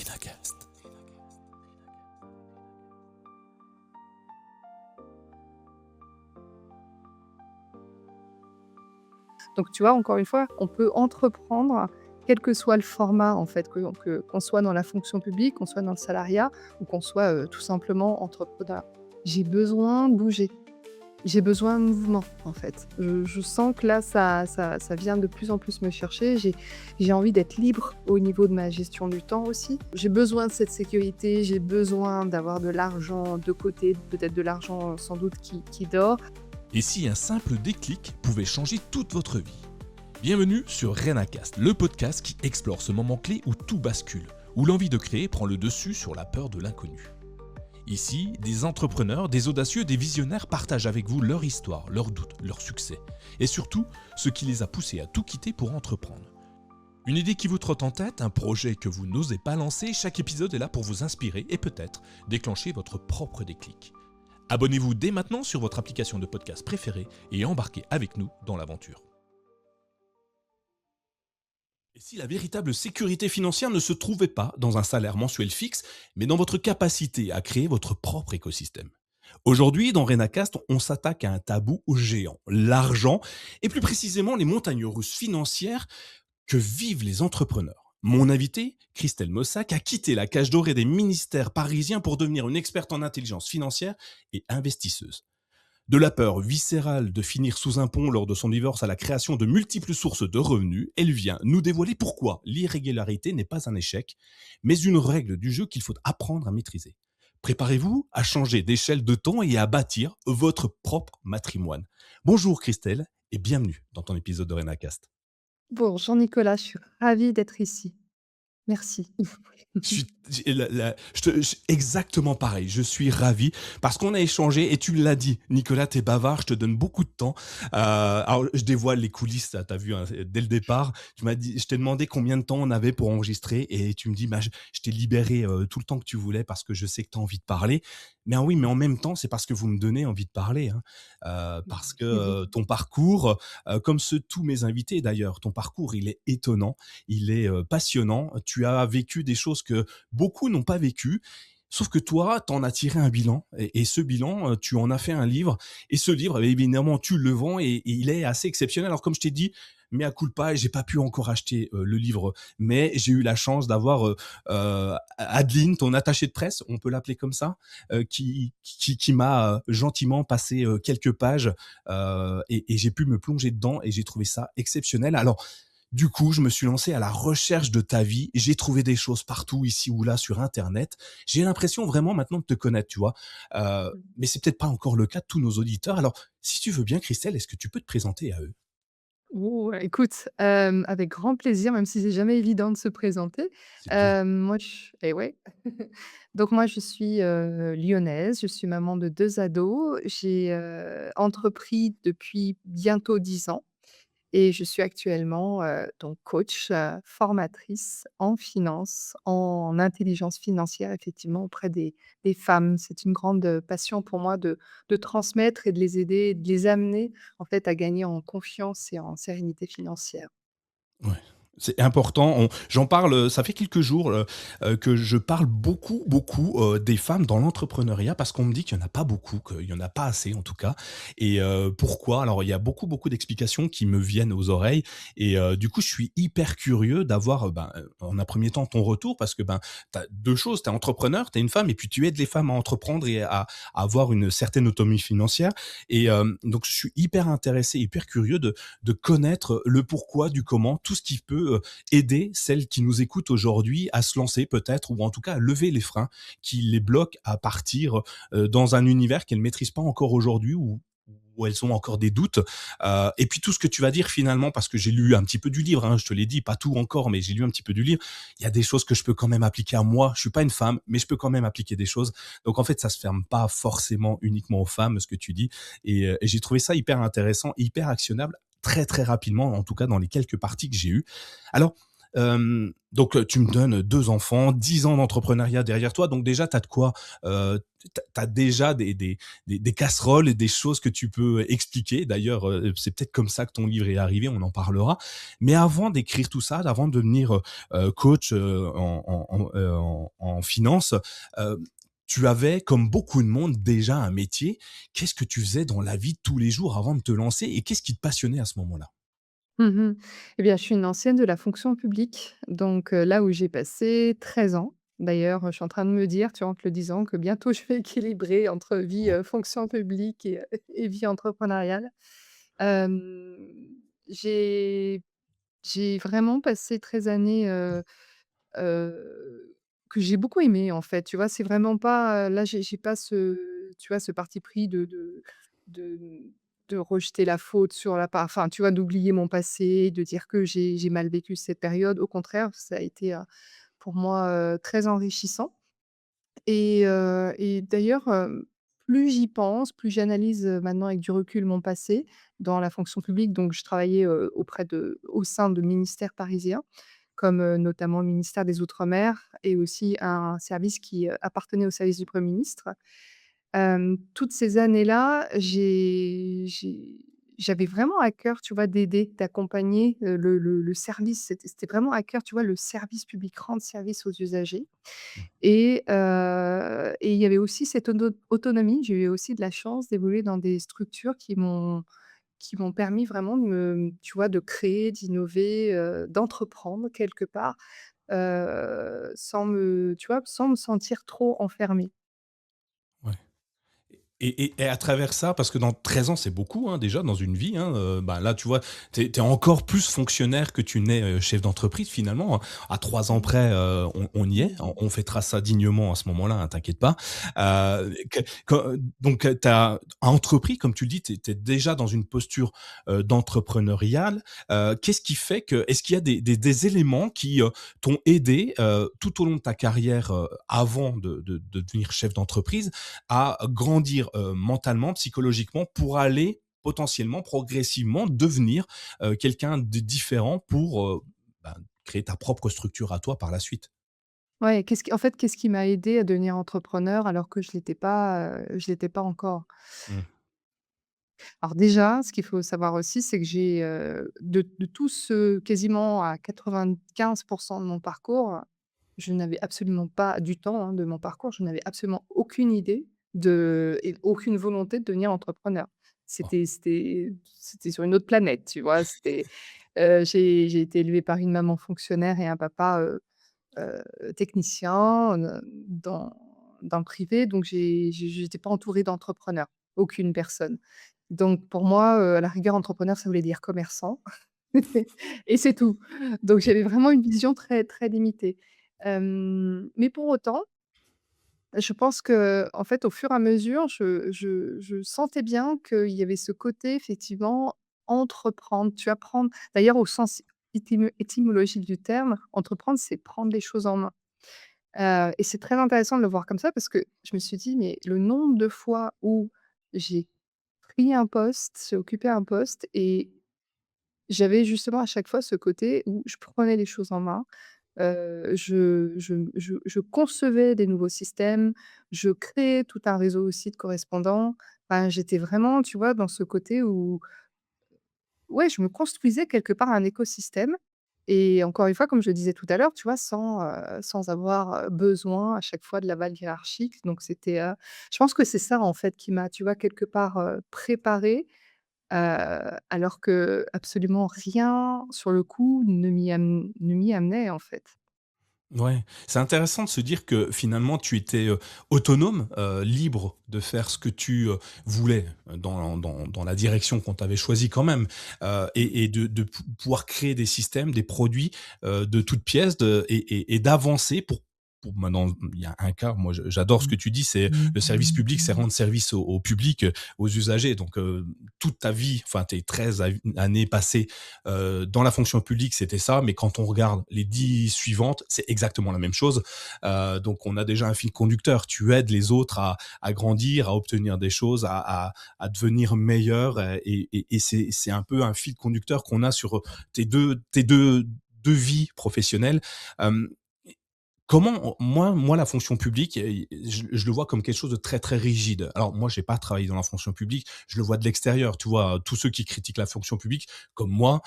Renacast. Donc tu vois, encore une fois, on peut entreprendre, quel que soit le format en fait, qu'on soit dans la fonction publique, qu'on soit dans le salariat ou qu'on soit, tout simplement entrepreneur. J'ai besoin de bouger, j'ai besoin de mouvement en fait. Je sens que là ça vient de plus en plus me chercher. J'ai envie d'être libre au niveau de ma gestion du temps aussi. J'ai besoin de cette sécurité, j'ai besoin d'avoir de l'argent de côté, peut-être de l'argent sans doute qui dort. Et si un simple déclic pouvait changer toute votre vie? Bienvenue sur Renacast, le podcast qui explore ce moment clé où tout bascule, où l'envie de créer prend le dessus sur la peur de l'inconnu. Ici, des entrepreneurs, des audacieux, des visionnaires partagent avec vous leur histoire, leurs doutes, leurs succès, et surtout ce qui les a poussés à tout quitter pour entreprendre. Une idée qui vous trotte en tête, un projet que vous n'osez pas lancer, chaque épisode est là pour vous inspirer et peut-être déclencher votre propre déclic. Abonnez-vous dès maintenant sur votre application de podcast préférée et embarquez avec nous dans l'aventure. Et si la véritable sécurité financière ne se trouvait pas dans un salaire mensuel fixe, mais dans votre capacité à créer votre propre écosystème? Aujourd'hui, dans Renacast, on s'attaque à un tabou géant, l'argent, et plus précisément les montagnes russes financières que vivent les entrepreneurs. Mon invité, Christelle Mossack, a quitté la cage dorée des ministères parisiens pour devenir une experte en intelligence financière et investisseuse. De la peur viscérale de finir sous un pont lors de son divorce à la création de multiples sources de revenus, elle vient nous dévoiler pourquoi l'irrégularité n'est pas un échec, mais une règle du jeu qu'il faut apprendre à maîtriser. Préparez-vous à changer d'échelle de temps et à bâtir votre propre matrimoine. Bonjour Christelle et bienvenue dans ton épisode de Renacast. Bonjour Nicolas, je suis ravie d'être ici. Merci. Je suis exactement pareil. Je suis ravi parce qu'on a échangé et tu l'as dit, Nicolas, t'es bavard, je te donne beaucoup de temps. Alors, je dévoile les coulisses, t'as vu, hein, dès le départ. Je t'ai demandé combien de temps on avait pour enregistrer et tu me dis, je t'ai libéré tout le temps que tu voulais parce que je sais que tu as envie de parler. Mais oui, mais en même temps, c'est parce que vous me donnez envie de parler, hein. Parce que ton parcours, comme tous mes invités d'ailleurs, ton parcours, il est étonnant, il est passionnant. Tu as vécu des choses que beaucoup n'ont pas vécues. Sauf que toi, tu en as tiré un bilan et ce bilan, tu en as fait un livre et ce livre, évidemment, tu le vends et il est assez exceptionnel. Alors comme je t'ai dit, mea culpa, j'ai pas pu encore acheter le livre, mais j'ai eu la chance d'avoir Adeline, ton attachée de presse, on peut l'appeler comme ça, qui m'a gentiment passé quelques pages et j'ai pu me plonger dedans et j'ai trouvé ça exceptionnel. Alors du coup, je me suis lancé à la recherche de ta vie et j'ai trouvé des choses partout, ici ou là, sur Internet. J'ai l'impression vraiment maintenant de te connaître, tu vois. Mais c'est peut-être pas encore le cas de tous nos auditeurs. Alors, si tu veux bien, Christelle, est-ce que tu peux te présenter à eux? Écoute, avec grand plaisir, même si c'est jamais évident de se présenter. C'est bien. Moi je et ouais. Donc moi je suis, lyonnaise, je suis maman de 2 ados. J'ai, entrepris depuis bientôt 10 ans. Et je suis actuellement, donc coach, formatrice en finance, en intelligence financière, effectivement, auprès des femmes. C'est une grande, passion pour moi de transmettre et de les aider, de les amener, en fait, à gagner en confiance et en sérénité financière. Ouais, c'est important. J'en parle, ça fait quelques jours, que je parle beaucoup, des femmes dans l'entrepreneuriat parce qu'on me dit qu'il y en a pas beaucoup, qu'il y en a pas assez en tout cas et pourquoi? Alors il y a beaucoup d'explications qui me viennent aux oreilles et du coup, je suis hyper curieux d'avoir, en un premier temps ton retour parce que, tu as 2 choses, tu es entrepreneur, tu es une femme et puis tu aides les femmes à entreprendre et à avoir une certaine autonomie financière et donc je suis hyper intéressé, hyper curieux de connaître le pourquoi du comment, tout ce qui peut aider celles qui nous écoutent aujourd'hui à se lancer peut-être ou en tout cas à lever les freins qui les bloquent à partir dans un univers qu'elles ne maîtrisent pas encore aujourd'hui ou où elles ont encore des doutes. Et puis tout ce que tu vas dire finalement, parce que j'ai lu un petit peu du livre, hein, je te l'ai dit, pas tout encore, mais j'ai lu un petit peu du livre, il y a des choses que je peux quand même appliquer à moi. Je suis pas une femme, mais je peux quand même appliquer des choses. Donc en fait, ça se ferme pas forcément uniquement aux femmes, ce que tu dis. Et j'ai trouvé ça hyper intéressant, hyper actionnable, très très rapidement, en tout cas dans les quelques parties que j'ai eues. Alors, Donc, tu me donnes 2 enfants, 10 ans d'entrepreneuriat derrière toi, donc déjà tu as de quoi, tu déjà des casseroles et des choses que tu peux expliquer. D'ailleurs, c'est peut-être comme ça que ton livre est arrivé, on en parlera. Mais avant d'écrire tout ça, avant de devenir, coach, en finance, heu, tu avais, comme beaucoup de monde, déjà un métier. Qu'est-ce que tu faisais dans la vie de tous les jours avant de te lancer et qu'est-ce qui te passionnait à ce moment-là? Mmh. Eh bien, je suis une ancienne de la fonction publique, donc là où j'ai passé 13 ans. D'ailleurs, je suis en train de me dire, tu vois, en te le disant, que bientôt je vais équilibrer entre vie, Mmh. fonction publique et vie entrepreneuriale. Hem, j'ai j'ai vraiment passé 13 années, que j'ai beaucoup aimé, en fait, tu vois? C'est vraiment pas, là, j'ai pas ce tu vois, ce parti pris de de rejeter la faute sur la part enfin, tu vois, d'oublier mon passé, de dire que j'ai mal vécu cette période. Au contraire, ça a été, pour moi, très enrichissant et d'ailleurs, plus j'y pense, plus j'analyse, maintenant avec du recul mon passé dans la fonction publique. Donc je travaillais, au sein de ministères parisiens comme, notamment le ministère des outre-mer et aussi un service qui, appartenait au service du Premier ministre. Toutes ces années-là, j'avais vraiment à cœur, tu vois, d'aider, d'accompagner, le service. C'était vraiment à cœur, tu vois, le service public, rendre service aux usagers et il y avait aussi cette autonomie. J'ai eu aussi de la chance d'évoluer dans des structures qui m'ont permis vraiment de me tu vois, de créer, d'innover, d'entreprendre quelque part, sans me tu vois, sans me sentir trop enfermée. Ouais. Et à travers ça, parce que dans 13 ans, c'est beaucoup, hein, déjà dans une vie, hein, bah, là, tu vois, tu es encore plus fonctionnaire que tu n'es, chef d'entreprise finalement, hein. À 3 ans Mmh. près, on y est, on fêtera ça dignement à ce moment-là, hein, t'inquiète pas. Que quand donc tu as entrepris, comme tu le dis, tu étais déjà dans une posture, d'entrepreneuriale. Qu'est-ce qui fait que est-ce qu'il y a des éléments qui, t'ont aidé, tout au long de ta carrière, avant de devenir chef d'entreprise, à grandir, mentalement, psychologiquement pour aller potentiellement, progressivement devenir, quelqu'un de différent pour, ben, créer ta propre structure à toi par la suite. Ouais, qu'est-ce qui m'a aidée à devenir entrepreneur alors que je l'étais pas encore? Mmh. Alors déjà, ce qu'il faut savoir aussi, c'est que j'ai, de tout ce quasiment à 95 de mon parcours, je n'avais absolument pas du temps, hein, de mon parcours, je n'avais absolument aucune idée et aucune volonté de devenir entrepreneur. Oh, C'était sur une autre planète, tu vois? J'ai été élevée par une maman fonctionnaire et un papa, technicien, dans le privé, donc j'étais pas entourée d'entrepreneurs, aucune personne. Donc pour moi, à la rigueur, entrepreneur, ça voulait dire commerçant et c'est tout. Donc j'avais vraiment une vision très, très limitée. Mais pour autant, je pense que en fait, au fur et à mesure, je sentais bien qu'il y avait ce côté effectivement entreprendre. Tu apprends d'ailleurs au sens étymologique du terme, entreprendre, c'est prendre les choses en main. Et c'est très intéressant de le voir comme ça parce que je me suis dit: «Mais le nombre de fois où j'ai pris un poste, j'ai occupé un poste et j'avais justement à chaque fois ce côté où je prenais les choses en main, je concevais des nouveaux systèmes, je créais tout un réseau aussi de correspondants. Enfin, j'étais vraiment, tu vois, dans ce côté où ouais, je me construisais quelque part un écosystème et encore une fois, comme je le disais tout à l'heure, tu vois, sans avoir, besoin à chaque fois de l'aval hiérarchique. Donc c'était, je pense que c'est ça, en fait, qui m'a, tu vois, quelque part, préparée, alors que absolument rien sur le coup ne m'y amenait, en fait. ouais, c'est intéressant de se dire que finalement tu étais, autonome, libre de faire ce que tu, voulais, dans la direction qu'on t'avait choisie quand même, et de pouvoir créer des systèmes, des produits, de toutes pièces et d'avancer pour maintenant il y a un cas, moi j'adore ce que tu dis, c'est le service public, c'est rendre service au public, aux usagers donc toute ta vie, enfin tes 13 années passées dans la fonction publique, c'était ça, mais quand on regarde les 10 suivantes, c'est exactement la même chose. Donc on a déjà un fil conducteur. Tu aides les autres à grandir, à obtenir des choses, à devenir meilleur, et c'est un peu un fil conducteur qu'on a sur tes deux de vie professionnelle. Hem, Comment moi la fonction publique, je le vois comme quelque chose de très, très rigide. Alors moi, j'ai pas travaillé dans la fonction publique, je le vois de l'extérieur, tu vois? Tous ceux qui critiquent la fonction publique, comme moi,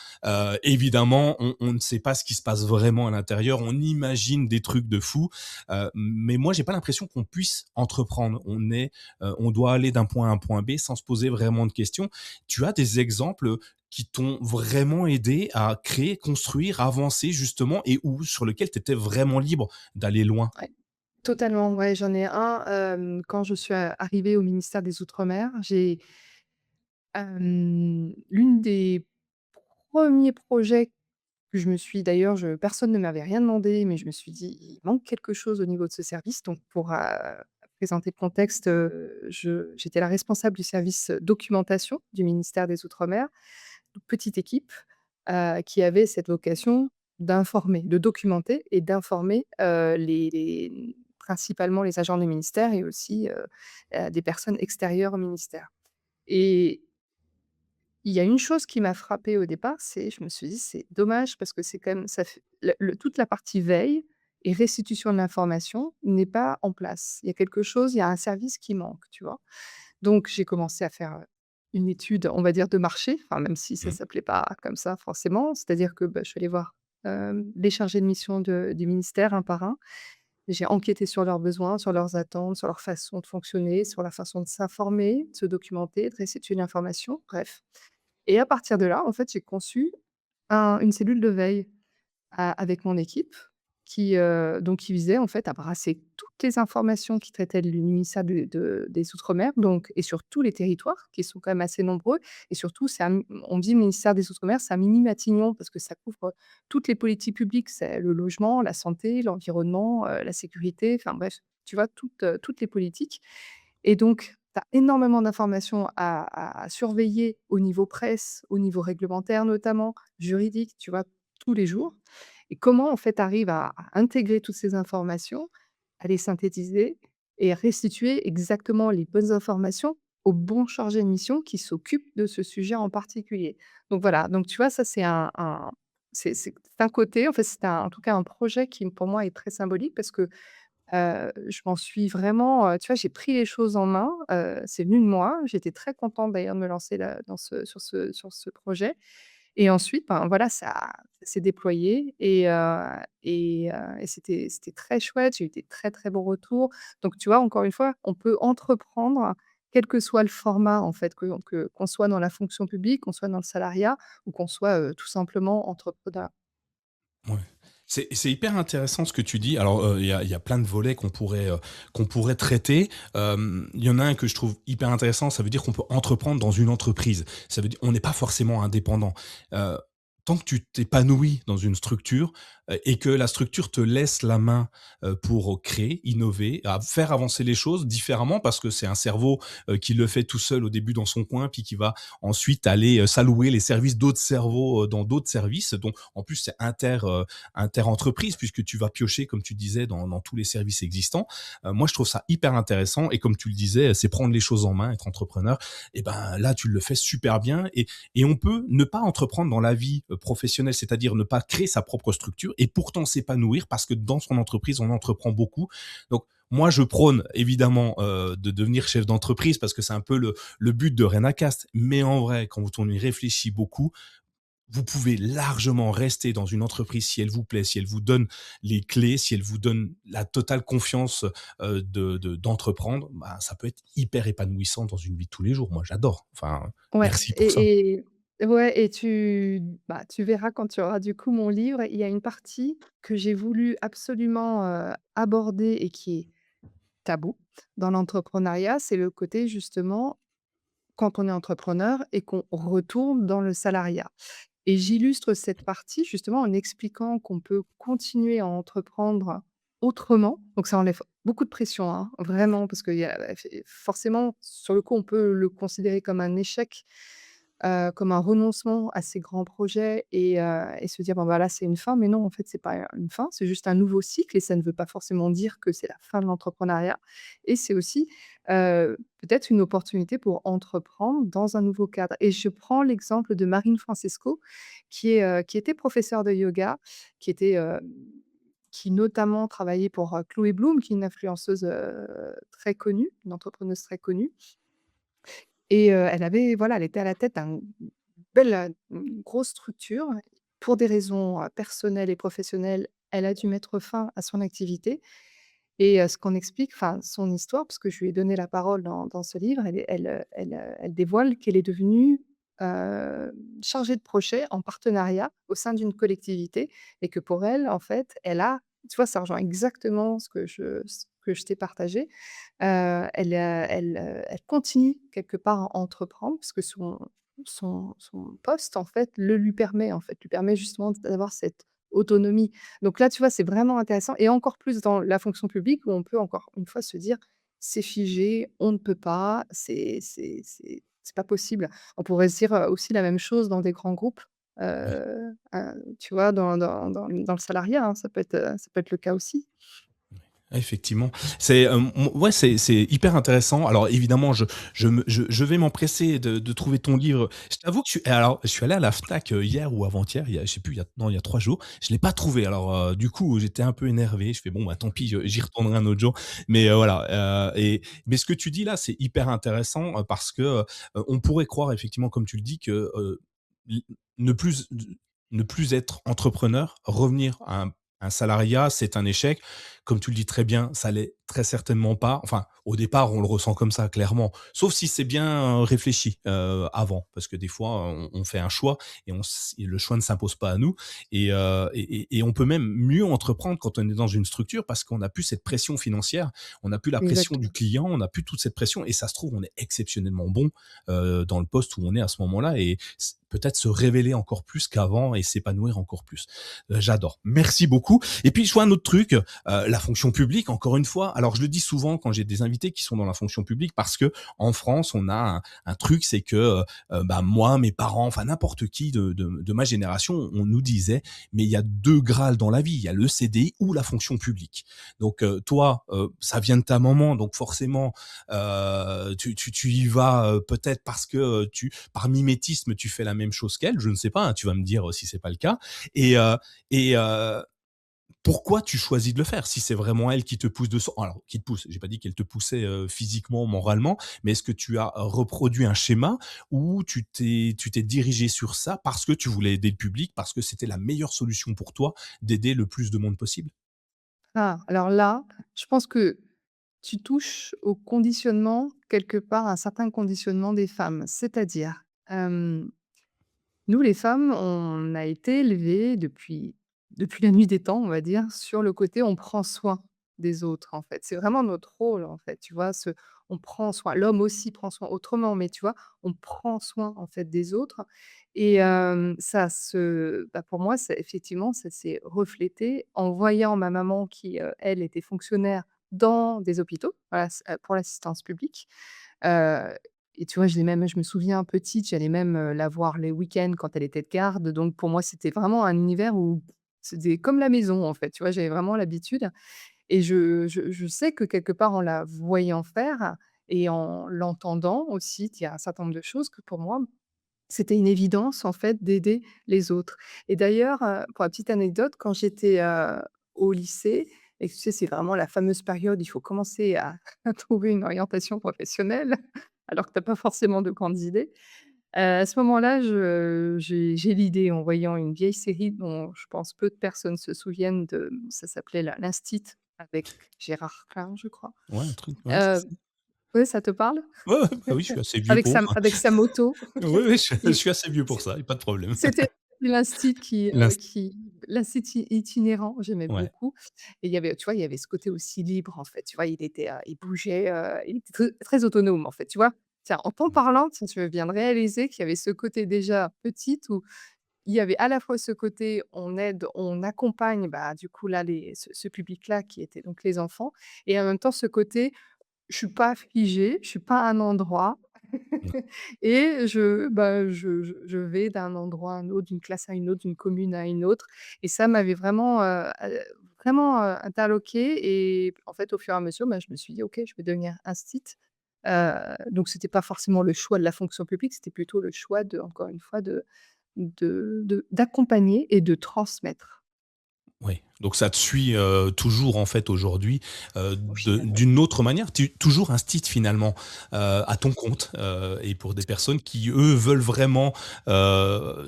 évidemment, on ne sait pas ce qui se passe vraiment à l'intérieur, on imagine des trucs de fou, mais moi, j'ai pas l'impression qu'on puisse entreprendre. On doit aller d'un point A à un point B sans se poser vraiment de questions. Tu as des exemples, qui t'ont vraiment aidé à créer, construire, avancer justement et où sur lequel tu étais vraiment libre d'aller loin? Ouais, totalement, ouais, j'en ai un, quand je suis arrivée au ministère des outre-mer, l'une des premiers projets que je me suis d'ailleurs, je personne ne m'avait rien demandé, mais je me suis dit: «Il manque quelque chose au niveau de ce service». Donc pour, présenter le contexte, j'étais la responsable du service, documentation du ministère des outre-mer. Donc petite équipe, qui avait cette vocation d'informer, de documenter et d'informer, principalement les agents du ministère et aussi, des personnes extérieures au ministère. Et il y a une chose qui m'a frappée au départ, c'est je me suis dit: «C'est dommage parce que c'est quand même ça fait le toute la partie veille et restitution de l'information n'est pas en place. Il y a quelque chose, il y a un service qui manque», tu vois? Donc j'ai commencé à faire, une étude, on va dire, de marché, enfin même si ça Mmh. s'appelait pas comme ça forcément. C'est-à-dire que, bah, je suis allée voir, les chargés de mission du ministère un par un. J'ai enquêté sur leurs besoins, sur leurs attentes, sur leur façon de fonctionner, sur la façon de s'informer, de se documenter, de restituer l'information, bref. Et à partir de là, en fait, j'ai conçu une cellule de veille avec mon équipe qui visait en fait à brasser toutes les informations qui traitaient du ministère des outre-mer donc et sur tous les territoires qui sont quand même assez nombreux et surtout on dit ministère des outre-mer, c'est un mini Matignon parce que ça couvre toutes les politiques publiques. C'est le logement, la santé, l'environnement, la sécurité, enfin bref, tu vois? Toutes les politiques et donc tu as énormément d'informations à surveiller au niveau presse, au niveau réglementaire notamment, juridique, tu vois? Tous les jours et comment en fait tu arrives à intégrer toutes ces informations, à les synthétiser et à restituer exactement les bonnes informations au bon chargé de mission qui s'occupe de ce sujet en particulier. Donc voilà, donc tu vois ça c'est c'est un côté, en fait c'est en tout cas un projet qui pour moi est très symbolique parce que je m'en suis vraiment, tu vois, j'ai pris les choses en main, c'est venu de moi. J'étais très contente d'ailleurs de me lancer là dans ce projet et ensuite, ben, voilà, ça s'est déployé et c'était très chouette. J'ai eu des très, très bons retours. Donc tu vois, encore une fois, on peut entreprendre, quel que soit le format en fait, qu'on soit dans la fonction publique, qu'on soit dans le salariat ou qu'on soit, tout simplement entrepreneur. Ouais. C'est hyper intéressant ce que tu dis. Alors, il y a plein de volets qu'on pourrait traiter. Il y en a un que je trouve hyper intéressant, ça veut dire qu'on peut entreprendre dans une entreprise. Ça veut dire on n'est pas forcément indépendant. Heu, Tant que tu t'épanouis dans une structure, et que la structure te laisse la main, pour créer, innover, à faire avancer les choses différemment parce que c'est un cerveau, qui le fait tout seul au début dans son coin, puis qui va ensuite aller, s'allouer les services d'autres cerveaux, dans d'autres services. Donc en plus, c'est inter-entreprise puisque tu vas piocher, comme tu disais, dans tous les services existants. Moi, je trouve ça hyper intéressant et comme tu le disais, c'est prendre les choses en main, être entrepreneur. Et ben là, tu le fais super bien et on peut ne pas entreprendre dans la vie professionnelle, c'est-à-dire ne pas créer sa propre structure et pourtant s'épanouir parce que dans son entreprise, on entreprend beaucoup. Donc moi, je prône évidemment de devenir chef d'entreprise parce que c'est un peu le but de Renacast. Mais en vrai, quand on y réfléchit beaucoup, vous pouvez largement rester dans une entreprise si elle vous plaît, si elle vous donne les clés, si elle vous donne la totale confiance d'entreprendre. Bah, ça peut être hyper épanouissant dans une vie de tous les jours. Moi, j'adore. Enfin, Ouais merci pour ça. et ouais et tu verras quand tu auras du coup mon livre, il y a une partie que j'ai voulu absolument, aborder et qui est tabou dans l'entrepreneuriat, c'est le côté justement quand on est entrepreneur et qu'on retourne dans le salariat et j'illustre cette partie justement en expliquant qu'on peut continuer à entreprendre autrement. Donc ça enlève beaucoup de pression, hein, vraiment parce qu'il y a forcément sur le coup, on peut le considérer comme un échec comme un renoncement à ces grands projets et se dire: «Bon, bah, là, c'est une fin», mais non, en fait, c'est pas une fin, c'est juste un nouveau cycle et ça ne veut pas forcément dire que c'est la fin de l'entrepreneuriat et c'est aussi, peut-être une opportunité pour entreprendre dans un nouveau cadre et je prends l'exemple de Marine Francesco qui était professeure de yoga, qui était, qui notamment travaillait pour, Chloé Bloom, qui est une influenceuse, très connue, une entrepreneuse très connue et elle avait voilà, elle était à la tête d'un une grosse structure. Pour des raisons, personnelles et professionnelles, elle a dû mettre fin à son activité et ce qu'on explique, enfin son histoire, parce que je lui ai donné la parole dans ce livre, elle dévoile qu'elle est devenue, heu, chargée de projet en partenariat au sein d'une collectivité et que pour elle, en fait, elle a tu vois, ça rejoint exactement ce que je t'ai partagé. Elle continue quelque part à entreprendre parce que son poste, en fait, le lui permet, en fait, lui permet justement d'avoir cette autonomie. Donc là, tu vois, c'est vraiment intéressant et encore plus dans la fonction publique où on peut encore une fois se dire: «C'est figé, on ne peut pas, c'est pas possible». On pourrait se dire, aussi la même chose dans des grands groupes, tu vois, dans le salariat, hein, ça peut être le cas aussi. Effectivement, c'est, ouais, c'est hyper intéressant. Alors évidemment, je vais m'empresser de trouver ton livre. Je t'avoue que je suis allé à la Fnac, hier ou avant-hier, il y a je sais plus, il y a non, il y a 3 jours. Je l'ai pas trouvé. Alors, du coup, j'étais un peu énervé. Je fais: «Bon, bah, tant pis, j'y retournerai un autre jour». Mais, voilà, mais ce que tu dis là, c'est hyper intéressant, parce que, on pourrait croire effectivement, comme tu le dis, que, l ne plus ne plus être entrepreneur, revenir à un salariat, c'est un échec. Comme tu le dis très bien, ça l'est très certainement pas. Enfin, au départ, on le ressent comme ça, clairement. Sauf si c'est bien réfléchi avant, parce que des fois, on fait un choix et le choix ne s'impose pas à nous. Et on peut même mieux entreprendre quand on est dans une structure parce qu'on n'a plus cette pression financière, on n'a plus la pression du Exactement. client, on n'a plus toute cette pression. Et ça se trouve, on est exceptionnellement bon dans le poste où on est à ce moment-là et peut-être se révéler encore plus qu'avant et s'épanouir encore plus. J'adore. Merci beaucoup. Et puis, je vois un autre truc, la fonction publique, encore une fois. Alors, je le dis souvent quand j'ai des invités qui sont dans la fonction publique parce que en France, on a un truc, c'est que bah, moi, mes parents, enfin n'importe qui de ma génération, on nous disait, mais il y a deux grâles dans la vie, il y a le CDI ou la fonction publique. Donc, toi, ça vient de ta maman, donc forcément, tu y vas peut-être parce que par mimétisme, tu fais la même chose qu'elle. Je ne sais pas, hein, tu vas me dire si c'est pas le cas. Et, et pourquoi tu choisis de le faire? Si c'est vraiment elle qui te pousse de son alors qui te pousse, j'ai pas dit qu'elle te poussait, physiquement, moralement, mais est-ce que tu as reproduit un schéma ou tu t'es dirigé sur ça parce que tu voulais aider le public, parce que c'était la meilleure solution pour toi d'aider le plus de monde possible? Ah, alors là, je pense que tu touches au conditionnement, quelque part, un certain conditionnement des femmes. C'est-à-dire, nous les femmes, on a été élevées depuis la nuit des temps, on va dire, sur le côté on prend soin des autres, en fait. C'est vraiment notre rôle, en fait, tu vois? On prend soin. L'homme aussi prend soin autrement, mais tu vois? On prend soin, en fait, des autres et pour moi, ça effectivement, ça s'est reflété en voyant ma maman qui, elle, était fonctionnaire dans des hôpitaux, voilà, pour l'assistance publique. Heu et tu vois, je me souviens petite, j'allais même, la voir les week-ends quand elle était de garde, donc pour moi, c'était vraiment un univers où c'était comme la maison, en fait, tu vois? J'avais vraiment l'habitude et je sais que quelque part, en la voyant faire et en l'entendant aussi, il y a un certain nombre de choses que pour moi, c'était une évidence, en fait, d'aider les autres et d'ailleurs, pour la petite anecdote, quand j'étais, au lycée et que tu sais, c'est vraiment la fameuse période, il faut commencer à à trouver une orientation professionnelle alors que tu as pas forcément de grandes idées. À ce moment-là, j'ai l'idée en voyant une vieille série dont je pense peu de personnes se souviennent de ça s'appelait l'Instit avec Gérard Klein, je crois. Ouais, un truc, ouais, c'est Heu, ça. ouais, ça te parle? Ouais, ouais, bah, oui, je suis assez vieux pour. Avec sa moto. Oui, oui, je Il suis assez vieux pour ça, y a pas de problème. C'était l'instit L'inst l'instit itinérant, j'aimais Ouais. beaucoup et il y avait, tu vois, il y avait ce côté aussi libre, en fait, tu vois? Il bougeait, il était très très autonome, en fait, tu vois? Tiens, en t'en parlant, tiens, je viens de réaliser qu'il y avait ce côté déjà petite où il y avait à la fois ce côté on aide, on accompagne, bah, du coup, là, ce public-là qui était donc les enfants et en même temps ce côté je suis pas figée, je suis pas à un endroit. Mmh. Et je vais d'un endroit à un autre, d'une classe à une autre, d'une commune à une autre et ça m'avait vraiment, interloquée et en fait, au fur et à mesure, bah, je me suis dit: «OK, je vais devenir instite». Donc c'était pas forcément le choix de la fonction publique, c'était plutôt le choix de encore une fois d'accompagner et de transmettre. Oui, donc ça te suit, toujours en fait aujourd'hui, Au de final, oui. d'une autre manière. Tu toujours un style finalement, à ton compte, et pour des personnes qui, eux, veulent vraiment,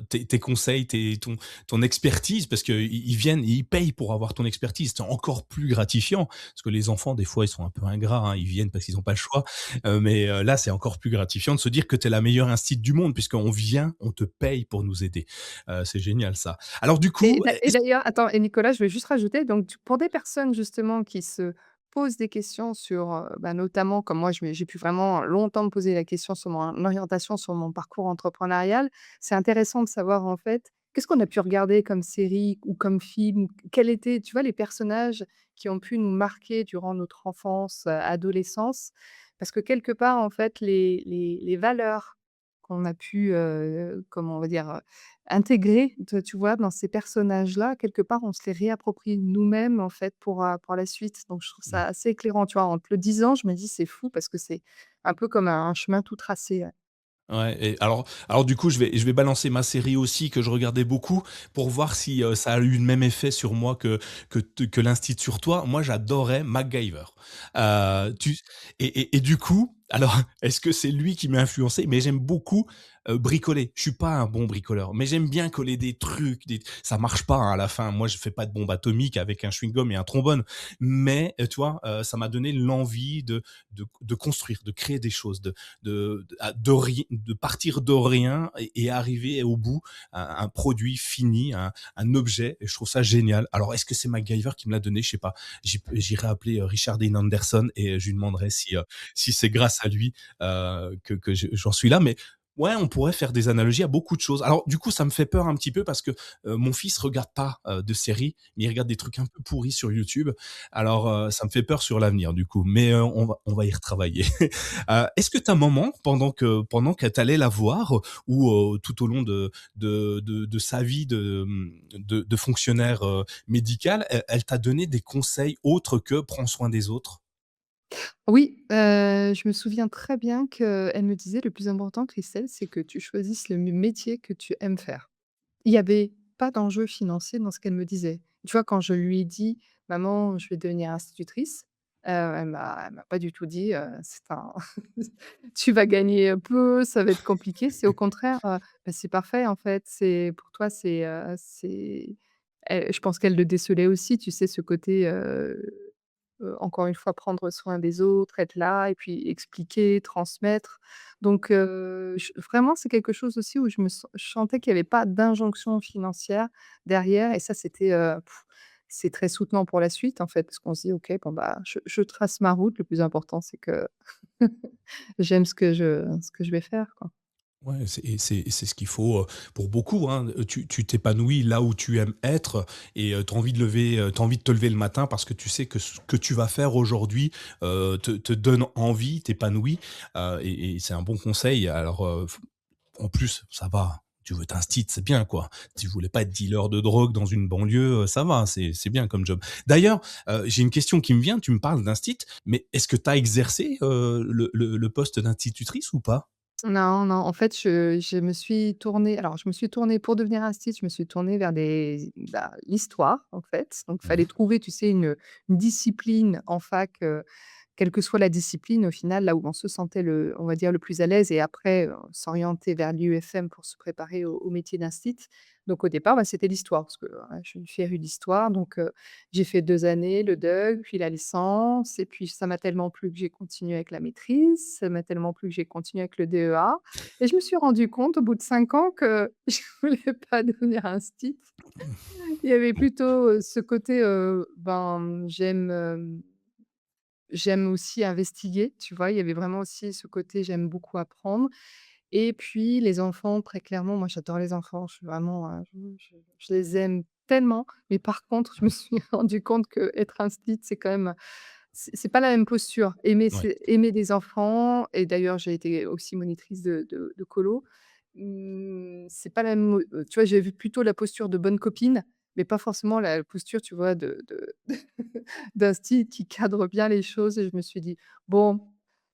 tes conseils, ton expertise parce qu'ils viennent, ils payent pour avoir ton expertise. C'est encore plus gratifiant parce que les enfants, des fois, ils sont un peu ingrats, hein, ils viennent parce qu'ils ont pas le choix, mais là, c'est encore plus gratifiant de se dire que tu es la meilleure instite du monde puisqu'on vient, on te paye pour nous aider. C'est génial ça. Alors du coup, Et d'ailleurs attends et Nicolas, je vais juste rajouter donc tu pour des personnes justement qui se posent des questions sur, bah, notamment comme moi j'ai pu vraiment longtemps me poser la question sur mon orientation, sur mon parcours entrepreneurial. C'est intéressant de savoir en fait, qu'est-ce qu'on a pu regarder comme série ou comme film? Quels étaient, tu vois, les personnages qui ont pu nous marquer durant notre enfance, adolescence? Parce que quelque part en fait les valeurs qu'on a pu, comment on va dire? Intégrer, tu vois, dans ces personnages-là, quelque part, on se les réapproprie nous-mêmes, en fait, pour la suite. Donc je trouve ça assez éclairant, tu vois? En te le disant, je me dis: «C'est fou» parce que c'est un peu comme un chemin tout tracé, ouais. ouais, et alors du coup, je vais balancer ma série aussi que je regardais beaucoup pour voir si, ça a eu le même effet sur moi que l'instit sur toi. Moi, j'adorais MacGyver. Tu et du coup, alors est-ce que c'est lui qui m'a influencé? Mais j'aime beaucoup, bricoler. Je suis pas un bon bricoleur, mais j'aime bien coller des trucs, des ça marche pas, hein, à la fin. Moi, je fais pas de bombe atomique avec un chewing-gum et un trombone, mais tu vois, ça m'a donné l'envie de construire, de créer des choses, de partir de rien et arriver au bout à un produit fini, un objet. Et je trouve ça génial. Alors, est-ce que c'est MacGyver qui me l'a donné? Je sais pas. J'irai appeler Richard Dean Anderson et je lui demanderai si c'est grâce à lui que j'en suis là. Mais ouais, on pourrait faire des analogies à beaucoup de choses. Alors, du coup, ça me fait peur un petit peu parce que mon fils regarde pas de séries, mais il regarde des trucs un peu pourris sur YouTube. Alors, ça me fait peur sur l'avenir, du coup. Mais on va y retravailler. Est-ce que tu as un moment pendant qu'elle tu allais la voir ou tout au long de sa vie de fonctionnaire, médical, elle t'a donné des conseils autres que: «Prends soin des autres»? Oui, je me souviens très bien qu'elle me disait: «Le plus important, Christelle, c'est que tu choisisses le métier que tu aimes faire». Il y avait pas d'enjeu financier dans ce qu'elle me disait. Tu vois, quand je lui ai dit: «Maman, je vais devenir institutrice», elle m'a pas du tout dit, «C'est un tu vas gagner, peu, ça va être compliqué». C'est au contraire, bah, c'est parfait en fait, c'est pour toi, c'est je pense qu'elle le décelait aussi, tu sais, ce côté, encore une fois, prendre soin des autres, être là et puis expliquer, transmettre. Donc j vraiment, c'est quelque chose aussi où je sentais qu'il y avait pas d'injonction financière derrière et ça, c'est très soutenant pour la suite, en fait, parce qu'on se dit: «OK, bon, bah, je trace ma route, le plus important, c'est que j'aime ce que je vais faire, quoi». Ouais, c'est ce qu'il faut, pour beaucoup, hein. Tu t'épanouis là où tu aimes être et tu envie de te lever le matin parce que tu sais que ce que tu vas faire aujourd'hui, te donne envie, t'épanouit, et c'est un bon conseil. Alors, f en plus, ça va, tu veux être c'est bien, quoi. Tu voulais pas être dealer de drogue dans une banlieue, ça va, c'est bien comme job. D'ailleurs, j'ai une question qui me vient, tu me parles d'instit, mais est-ce que tu as exercé, le poste d'institutrice ou pas? Non, non, en fait, je me suis tournée pour devenir artiste, je me suis tournée vers l'histoire, en fait. Donc, il fallait Mmh. trouver, tu sais, une discipline en fac, quelle que soit la discipline, au final, là où on se sentait on va dire, le plus à l'aise et après, s'orienter vers l'UFM pour se préparer au métier d'instit. Donc, au départ, bah, c'était l'histoire parce que, je suis une férue d'histoire. Donc, j'ai fait 2 années, le DUG, puis la licence et puis ça m'a tellement plu que j'ai continué avec la maîtrise, ça m'a tellement plu que j'ai continué avec le DEA et je me suis rendu compte au bout de 5 ans que je voulais pas devenir instit. Il y avait plutôt, ce côté, j'aime aussi investiguer, tu vois? Il y avait vraiment aussi ce côté j'aime beaucoup apprendre et puis les enfants, très clairement, moi j'adore les enfants, je suis vraiment, je les aime tellement, mais par contre, je me suis rendu compte qu'être instit, c'est quand même c'est pas la même posture. Aimer Ouais. c'est aimer des enfants et d'ailleurs j'ai été aussi monitrice de colo. C'est pas la même tu vois, j'ai vu plutôt la posture de bonne copine, mais pas forcément la posture, tu vois, de d'un style qui cadre bien les choses et je me suis dit: «Bon,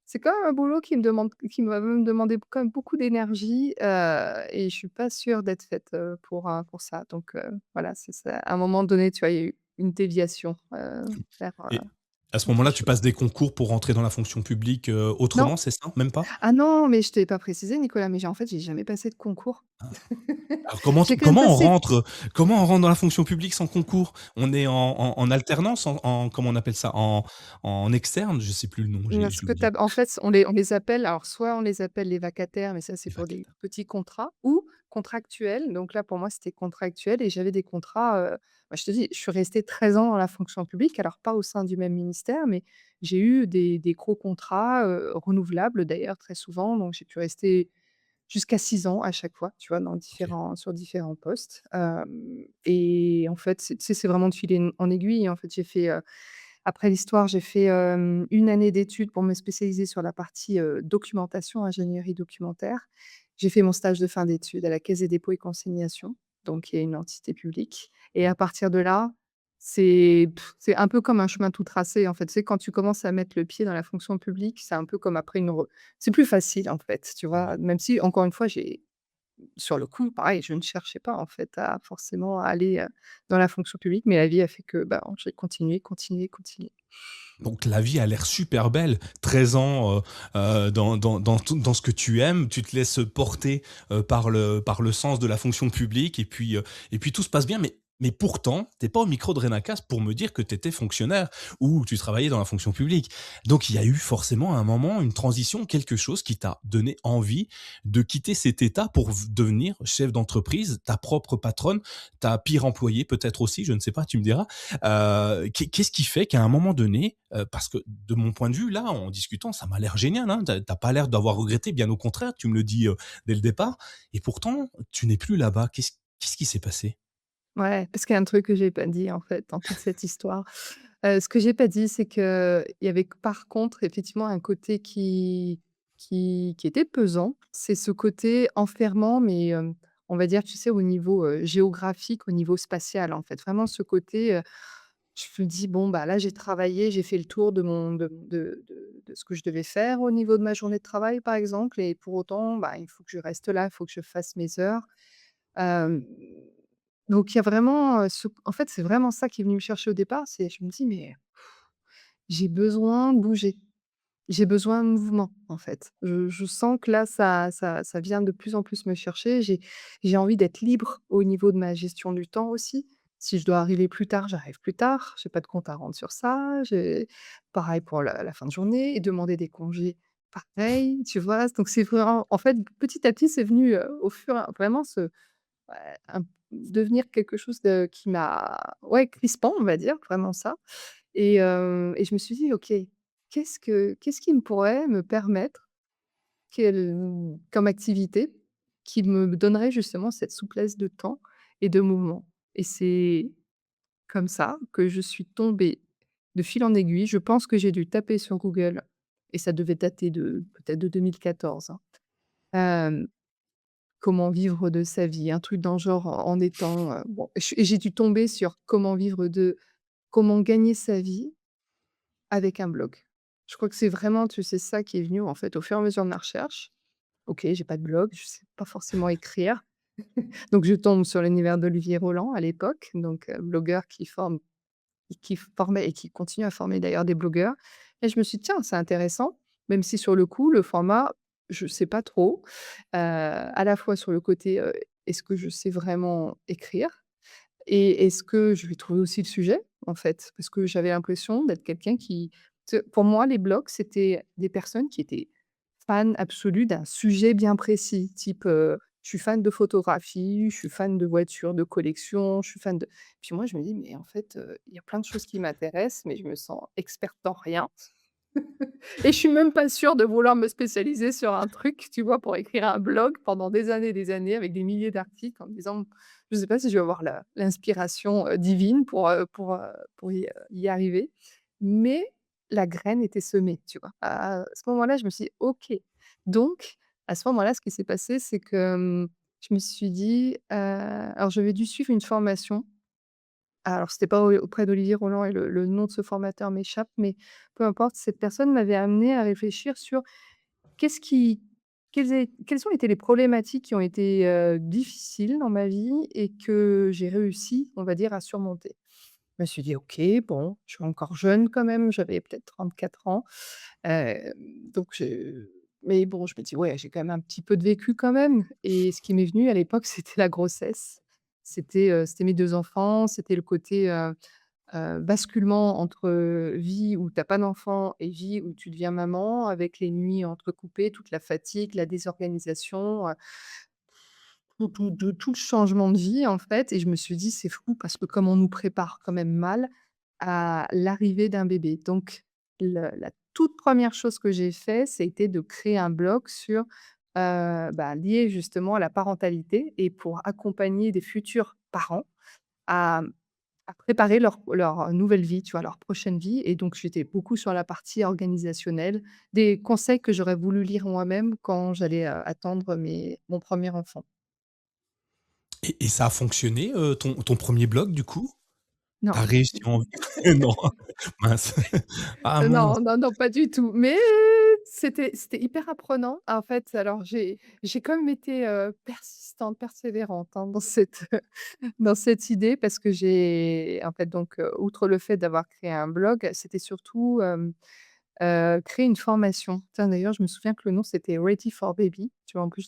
c'est quand même un boulot qui va me demander quand même beaucoup d'énergie, et je suis pas sûre d'être faite, pour ça». Donc voilà, c'est ça. À un moment donné, tu vois, il y a eu une déviation, vers, Et à ce autre moment-là, tu chose. passes des concours pour rentrer dans la fonction publique, Non, autrement, c'est ça? Même pas? ah non, mais je t'ai pas précisé Nicolas, mais j'ai jamais passé de concours. Alors comment J'ai quand même comment on passé rentre, comment on rentre dans la fonction publique sans concours? On est en alternance, en comment on appelle ça? En externe? Je sais plus le nom, Mmh, ce j'ai que tu oublié. en fait, on les appelle alors soit on les appelle les vacataires, mais ça, c'est Les pour des vacataires. petits contrats ou contractuels. Donc là, pour moi, c'était contractuel et j'avais des contrats, bah, je te dis, je suis restée 13 ans dans la fonction publique, alors pas au sein du même ministère, mais j'ai eu des gros contrats, renouvelables d'ailleurs très souvent. Donc j'ai pu rester jusqu'à 6 ans à chaque fois, tu vois, OK. sur différents postes. Et en fait, c'est vraiment de fil en aiguille. En fait, j'ai fait, après l'histoire, j'ai fait, 1 année d'études pour me spécialiser sur la partie, documentation, ingénierie documentaire. J'ai fait mon stage de fin d'études à la Caisse des dépôts et consignations, donc qui est une entité publique et à partir de là, c'est un peu comme un chemin tout tracé, en fait. Tu sais, quand tu commences à mettre le pied dans la fonction publique, c'est un peu comme après une re c'est plus facile, en fait, tu Ouais. vois? Même si, encore une fois, j'ai sur le coup, pareil, je ne cherchais pas, en fait, à forcément aller, dans la fonction publique, mais la vie a fait que, bah, j'ai continué, continué, continué. Donc la vie a l'air super belle. 13 ans, dans ce que tu aimes, tu te laisses porter, par le sens de la fonction publique et puis tout se passe bien. Mais pourtant, tu es pas au micro de Renakas pour me dire que tu étais fonctionnaire ou tu travaillais dans la fonction publique. Donc il y a eu forcément un moment, une transition, quelque chose qui t'a donné envie de quitter cet état pour devenir chef d'entreprise, ta propre patronne, ta pire employée peut-être aussi, je ne sais pas, tu me diras. Qu'est-ce qui fait qu'à un moment donné, parce que de mon point de vue, là, en discutant, ça m'a l'air génial, hein, tu pas l'air d'avoir regretté, bien au contraire, tu me le dis, dès le départ et pourtant, tu n'es plus là-bas. Qu'est-ce qui s'est passé? Ouais, parce qu'il y a un truc que j'ai pas dit, en fait, dans toute cette histoire. Ce que j'ai pas dit, c'est qu'il y avait par contre effectivement un côté qui était pesant. C'est ce côté enfermant, mais, on va dire, tu sais, au niveau, géographique, au niveau spatial, en fait. Vraiment ce côté, je me dis: «Bon, bah, là, j'ai travaillé, j'ai fait le tour de mon de ce que je devais faire au niveau de ma journée de travail», par exemple et pour autant, bah, il faut que je reste là, il faut que je fasse mes heures. Hem, donc il y a vraiment, ce en fait, c'est vraiment ça qui est venu me chercher au départ, c'est je me dis: «Mais j'ai besoin de bouger, j'ai besoin de mouvement, en fait». Je sens que là, ça vient de plus en plus me chercher. J'ai envie d'être libre au niveau de ma gestion du temps aussi. Si je dois arriver plus tard, j'arrive plus tard, j'ai pas de compte à rendre sur ça. J'ai pareil pour la fin de journée et demander des congés, pareil, tu vois? Donc c'est vraiment en fait, petit à petit, c'est venu, au fur et à vraiment ce ouais, devenir quelque chose de qui m'a ouais, crispant, on va dire, vraiment ça et je me suis dit: «OK, qu'est-ce qui me pourrait me permettre comme activité qui me donnerait justement cette souplesse de temps et de mouvement?» Et c'est comme ça que je suis tombée de fil en aiguille. Je pense que j'ai dû taper sur Google et ça devait dater de peut-être de 2014, hein. Comment vivre de sa vie, un truc dans le genre en étant, bon et j'ai dû tomber sur comment gagner sa vie avec un blog. Je crois que c'est vraiment, tu sais, ça qui est venu en fait au fur et à mesure de ma recherche. OK, j'ai pas de blog, je sais pas forcément écrire, donc je tombe sur l'univers d'Olivier Roland à l'époque, donc blogueur qui formait et qui continue à former d'ailleurs des blogueurs et je me suis dit: «Tiens, c'est intéressant», même si sur le coup, le format, je sais pas trop, à la fois sur le côté, est-ce que je sais vraiment écrire? Et est-ce que je vais trouver aussi le sujet, en fait? Parce que j'avais l'impression d'être quelqu'un qui pour moi, les blogs, c'était des personnes qui étaient fans absolus d'un sujet bien précis, type, je suis fan de photographie, je suis fan de voitures de collection, je suis fan de puis moi, je me dis: «Mais en fait, il y a plein de choses qui m'intéressent, mais je me sens experte en rien et je suis même pas sûre de vouloir me spécialiser sur un truc», tu vois? Pour écrire un blog pendant des années avec des milliers d'articles en me disant: «Je sais pas si je vais avoir l'inspiration, divine pour y arriver». Mais la graine était semée, tu vois? À ce moment-là, je me suis dit: «OK». Donc à ce moment-là, ce qui s'est passé, c'est que, je me suis dit, alors j'avais dû suivre une formation. Alors c'était pas auprès d'Olivier Roland et le nom de ce formateur m'échappe, mais peu importe, cette personne m'avait amenée à réfléchir sur qu'est-ce qui quelles ont été les problématiques qui ont été, difficiles dans ma vie et que j'ai réussi, on va dire, à surmonter. Je me suis dit: «OK, bon, je suis encore jeune quand même», j'avais peut-être 34 ans, hem, donc mais bon, je me dis: «Ouais, j'ai quand même un petit peu de vécu quand même» et ce qui m'est venu à l'époque, c'était la grossesse. C'était mes 2 enfants, c'était le côté, basculement entre, vie où tu as pas d'enfant et vie où tu deviens maman, avec les nuits entrecoupées, toute la fatigue, la désorganisation, tout le changement de vie, en fait et je me suis dit: «C'est fou parce que comme on nous prépare quand même mal à l'arrivée d'un bébé». Donc la toute première chose que j'ai fait, c'était de créer un blog sur, lié justement à la parentalité et pour accompagner des futurs parents à à préparer leur nouvelle vie, tu vois? Leur prochaine vie et donc j'étais beaucoup sur la partie organisationnelle, des conseils que j'aurais voulu lire moi-même quand j'allais, attendre mon premier enfant. Et ça a fonctionné, ton 1er blog du coup? Non. Tu as réussi à en non, mince. Ah mince. Non, non, non, pas du tout, mais c'était hyper apprenant. En fait, alors j'ai quand même été, persistante, persévérante, hein, dans cette idée parce que j'ai en fait donc, outre le fait d'avoir créé un blog, c'était surtout, créer une formation. Tiens, d'ailleurs, je me souviens que le nom, c'était Ready for Baby. Tu vois? En plus,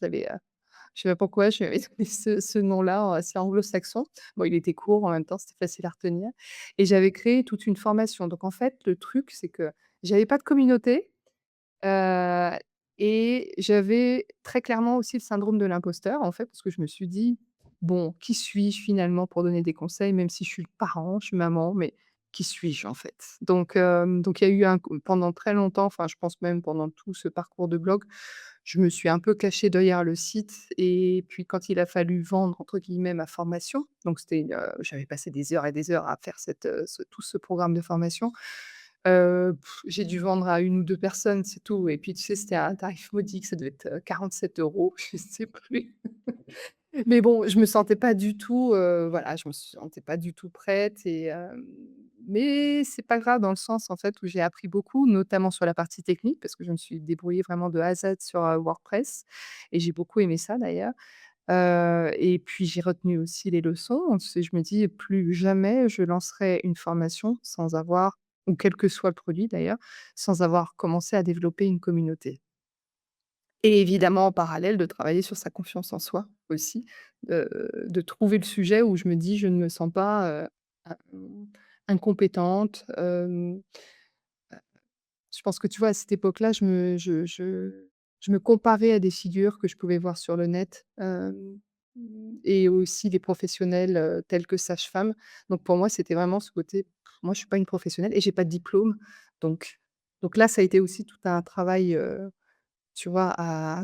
je sais pas pourquoi je lui avais donné ce nom-là, c'est anglo-saxon. Bon, il était court, en même temps, c'était facile à retenir et j'avais créé toute une formation. Donc en fait, le truc, c'est que j'avais pas de communauté, heu et j'avais très clairement aussi le syndrome de l'imposteur, en fait, parce que je me suis dit: «Bon, qui suis-je finalement pour donner des conseils? Même si je suis parent, je suis maman, mais qui suis-je, en fait?» Donc il y a eu pendant très longtemps, enfin, je pense même pendant tout ce parcours de blog, je me suis un peu cachée derrière le site et puis quand il a fallu «vendre» entre guillemets ma formation, donc j'avais passé des heures et des heures à faire tout ce programme de formation. J'ai dû vendre à une ou 2 personnes, c'est tout et puis tu sais, c'était à un tarif modique, ça devait être, 47 €, je sais plus. Mais bon, je me sentais pas du tout, voilà, je me sentais pas du tout prête mais c'est pas grave dans le sens, en fait, où j'ai appris beaucoup, notamment sur la partie technique parce que je me suis débrouillée vraiment de A à Z sur, WordPress et j'ai beaucoup aimé ça d'ailleurs. Et puis j'ai retenu aussi les leçons. Tu sais, je me dis: «Plus jamais je lancerai une formation sans avoir ou quel que soit le produit d'ailleurs, sans avoir commencé à développer une communauté». Et évidemment, en parallèle, de travailler sur sa confiance en soi aussi, de trouver le sujet où je me dis: «Je ne me sens pas, incompétente». Je pense que tu vois, à cette époque-là, je me comparais à des figures que je pouvais voir sur le net, et aussi des professionnels, tels que sage-femme. Donc pour moi, c'était vraiment ce côté: «Moi, je suis pas une professionnelle et j'ai pas de diplôme». Donc donc là, ça a été aussi tout un travail, tu vois,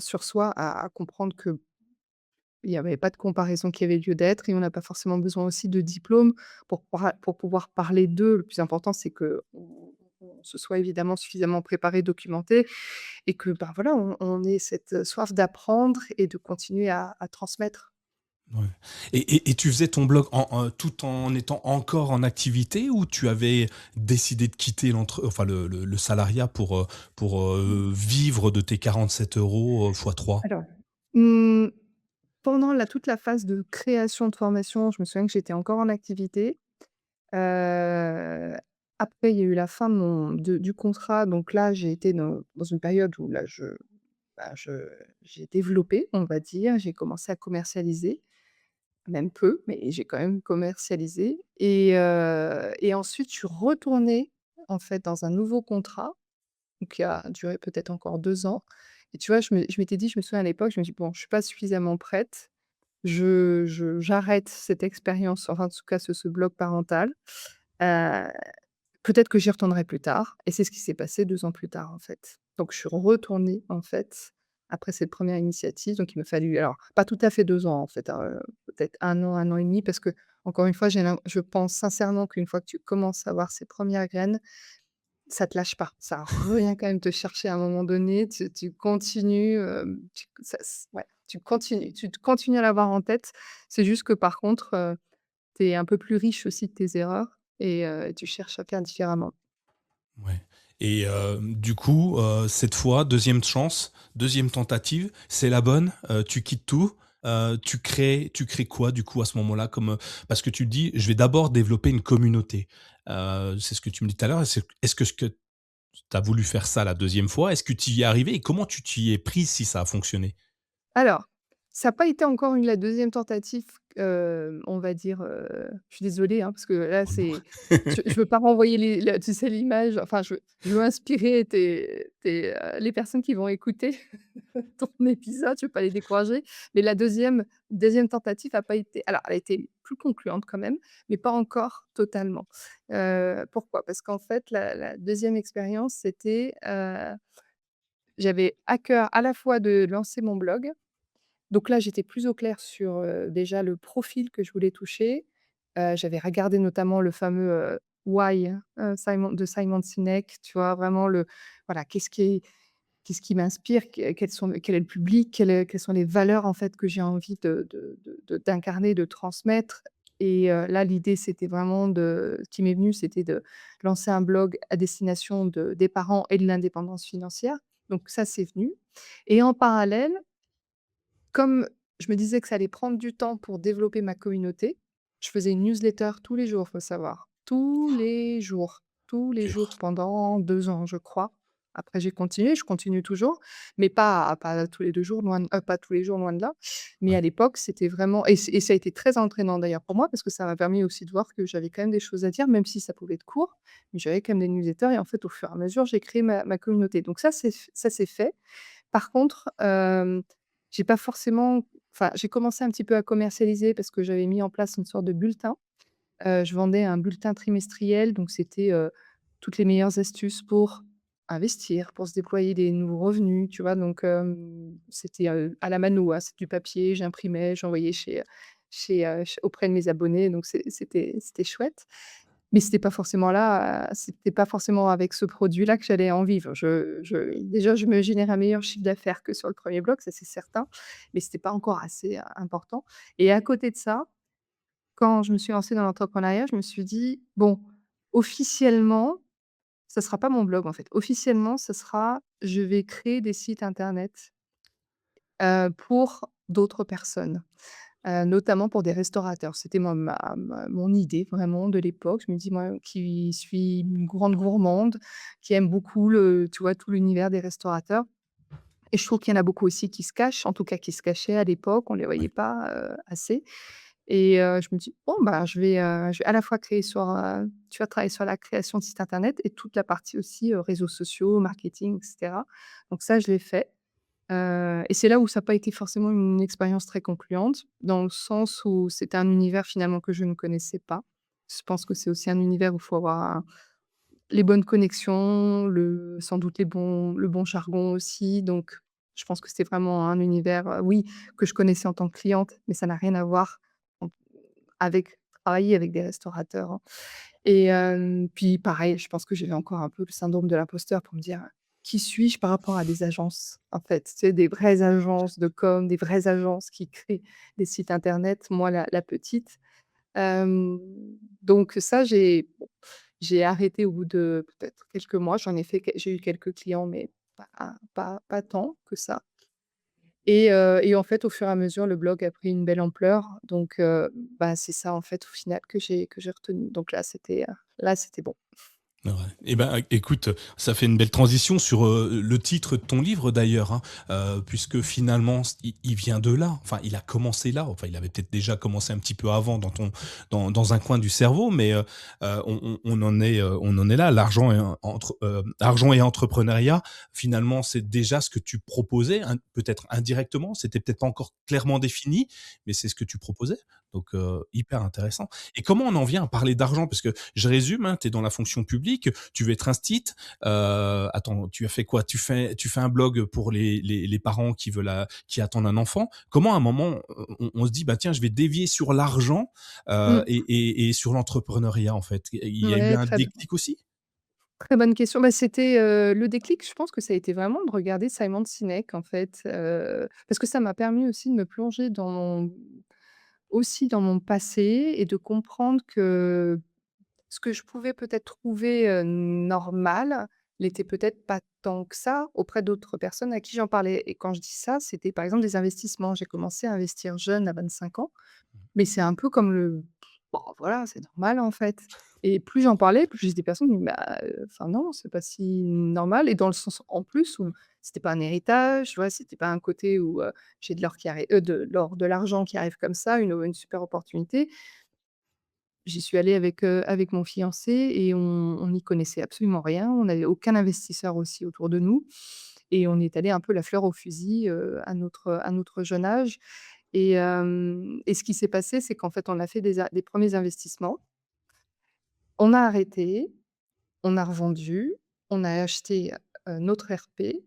sur soi, à comprendre qu'il y avait pas de comparaison qui avait lieu d'être et on n'a pas forcément besoin aussi de diplôme pour pouvoir parler d'eux. Le plus important, c'est qu'on se soit évidemment suffisamment préparé, documenté et que, ben, voilà, on ait cette soif d'apprendre et de continuer à transmettre. Ouais. Et tu faisais ton blog tout en étant encore en activité ou tu avais décidé de quitter le salariat pour vivre de tes 47 € fois 3? Alors, mmh, pendant toute la phase de création de formation, je me souviens que j'étais encore en activité. Heu, Après, il y a eu la fin du contrat, donc là, j'ai été dans une période où là, je j'ai développé, on va dire. J'ai commencé à commercialiser, même peu, mais j'ai quand même commercialisé et ensuite je suis retournée, en fait, dans un nouveau contrat, donc qui a duré peut-être encore 2 ans et tu vois, je m'étais dit, je me souviens à l'époque, je me dis: «Bon, je suis pas suffisamment prête, j'arrête cette expérience, enfin, en tout cas, ce blog parental, heu» Peut-être que j'y retournerai plus tard et c'est ce qui s'est passé 2 ans plus tard, en fait. Donc je suis retournée, en fait, après cette première initiative, donc il m'a fallu alors pas tout à fait 2 ans, en fait, hein, peut-être un an et demi parce que encore une fois, je pense sincèrement qu'une fois que tu commences à avoir ces premières graines, ça te lâche pas. Ça revient quand même te chercher à un moment donné, tu continues, tu ça s ouais, tu continues à l'avoir en tête. C'est juste que par contre, tu es un peu plus riche aussi de tes erreurs et tu cherches à faire différemment. Ouais et du coup, cette fois, deuxième chance, deuxième tentative, c'est la bonne, tu quittes tout, tu crées quoi du coup à ce moment-là comme, parce que tu te dis: «Je vais d'abord développer une communauté». C'est ce que tu me dis tout à l'heure. Est-ce que tu as voulu faire ça la deuxième fois? Est-ce que tu y es arrivé et comment tu t'y es prise si ça a fonctionné? Alors, ça a pas été encore la deuxième tentative, on va dire, je suis désolée, hein, parce que là, Oh non. c'est je veux pas renvoyer tu sais, l'image, enfin, je veux inspirer les personnes qui vont écouter ton épisode, je veux pas les décourager. Mais la deuxième tentative a pas été, alors, elle a été plus concluante quand même, mais pas encore totalement. Pourquoi? Parce qu'en fait, la 2e expérience, c'était, j'avais à cœur à la fois de lancer mon blog. Donc là, j'étais plus au clair sur, déjà le profil que je voulais toucher. J'avais regardé notamment le fameux, Why, Simon Sinek, tu vois? Vraiment voilà, qu'est-ce qui m'inspire? Quel est le public? Quelles sont les valeurs, en fait, que j'ai envie d'incarner, de transmettre? Et là, l'idée, c'était vraiment qui m'est venue, c'était de lancer un blog à destination des parents et de l'indépendance financière. Donc ça, c'est venu et en parallèle, comme je me disais que ça allait prendre du temps pour développer ma communauté, je faisais une newsletter tous les jours, faut savoir. Tous les Dur. jours pendant 2 ans, je crois. Après j'ai continué, je continue toujours, mais pas tous les 2 jours, pas tous les jours, loin de là. Mais Ouais. à l'époque, c'était vraiment, et ça a été très entraînant d'ailleurs pour moi parce que ça m'a permis aussi de voir que j'avais quand même des choses à dire, même si ça pouvait être court, mais j'avais quand même des newsletters et en fait, au fur et à mesure, j'ai créé ma communauté. Donc ça c'est fait. Par contre, j'ai pas forcément enfin, j'ai commencé un petit peu à commercialiser parce que j'avais mis en place une sorte de bulletin. Je vendais un bulletin trimestriel, donc c'était, toutes les meilleures astuces pour investir, pour se déployer des nouveaux revenus, tu vois? Donc, c'était, à la mano, hein, c'est du papier, j'imprimais, j'envoyais auprès de mes abonnés, donc c'était chouette. Mais c'était pas forcément avec ce produit-là que j'allais en vivre. Déjà, je me générais un meilleur chiffre d'affaires que sur le premier blog, ça c'est certain, mais c'était pas encore assez, important. Et à côté de ça, quand je me suis lancée dans l'entrepreneuriat, je me suis dit: «Bon, officiellement, ça sera pas mon blog, en fait. Officiellement, ça sera je vais créer des sites internet, pour d'autres personnes». Notamment pour des restaurateurs. C'était mon idée vraiment de l'époque. Je me dis: «Moi qui suis une grande gourmande, qui aime beaucoup tu vois, tout l'univers des restaurateurs», et je trouve qu'il y en a beaucoup aussi qui se cachent, en tout cas qui se cachaient à l'époque, on ne les voyait Ouais. pas, assez. Et je me dis: «Bon, bah, je vais à la fois tu vois, travailler sur la création de site internet et toute la partie aussi, réseaux sociaux, marketing et cetera». Donc ça, je l'ai fait. Et c'est là où ça n'a pas été forcément une expérience très concluante, dans le sens où c'était un univers finalement que je ne connaissais pas. Je pense que c'est aussi un univers où il faut avoir les bonnes connexions, sans doute le bon jargon aussi. Donc je pense que c'était vraiment un univers, oui, que je connaissais en tant que cliente, mais ça n'a rien à voir en avec travailler avec des restaurateurs, hein. Et puis pareil, je pense que j'avais encore un peu le syndrome de l'imposteur pour me dire: «Qui suis-je par rapport à des agences?» En fait, tu sais, des vraies agences de com, des vraies agences qui créent des sites internet, moi la petite. Hem, donc ça, j'ai arrêté au bout de peut-être quelques mois. J'ai eu quelques clients, mais pas tant que ça. Et en fait, au fur et à mesure, le blog a pris une belle ampleur. Donc bah, c'est ça, en fait, au final, que j'ai retenu. Donc là, c'était bon. Ouais. Et ben, écoute, ça fait une belle transition sur, le titre de ton livre d'ailleurs, hein, puisque finalement il vient de là. Enfin, il a commencé là. Enfin, il avait peut-être déjà commencé un petit peu avant dans un coin du cerveau, mais on en est là. Argent et entrepreneuriat, finalement, c'est déjà ce que tu proposais, hein, peut-être indirectement. C'était peut-être pas encore clairement défini, mais c'est ce que tu proposais. Donc hyper intéressant. Et comment on en vient à parler d'argent? Parce que je résume, hein, tu es dans la fonction publique, tu veux être instite. Attends, tu as fait quoi? Tu fais un blog pour les parents qui attendent un enfant. Comment à un moment, on se dit: «Bah, tiens, je vais dévier sur l'argent, Mmh. et sur l'entrepreneuriat», en fait? Il y a eu Ouais, un très bien. déclic aussi? Très bonne question. Bah, c'était, le déclic, je pense que ça a été vraiment de regarder Simon Sinek, en fait, parce que ça m'a permis aussi de me plonger dans mon passé et de comprendre que ce que je pouvais peut-être trouver, normal, l'était peut-être pas tant que ça auprès d'autres personnes à qui j'en parlais et quand je dis ça, c'était par exemple des investissements. J'ai commencé à investir jeune à 25 ans, mais c'est un peu comme le bon voilà, c'est normal en fait et plus j'en parlais, plus j'ai des personnes qui me disaient: «Bah, enfin non, c'est pas si normal» et dans le sens en plus où c'était pas un héritage, tu vois? C'était pas un côté où, j'ai de l'or qui arri de l'argent qui arrive comme ça, une super opportunité. J'y suis allée avec mon fiancé et on n'y connaissait absolument rien. On n'avait aucun investisseur aussi autour de nous et on est allé un peu la fleur au fusil, à notre jeune âge et ce qui s'est passé, c'est qu'en fait, on a fait des premiers investissements. On a arrêté, on a revendu, on a acheté, notre RP.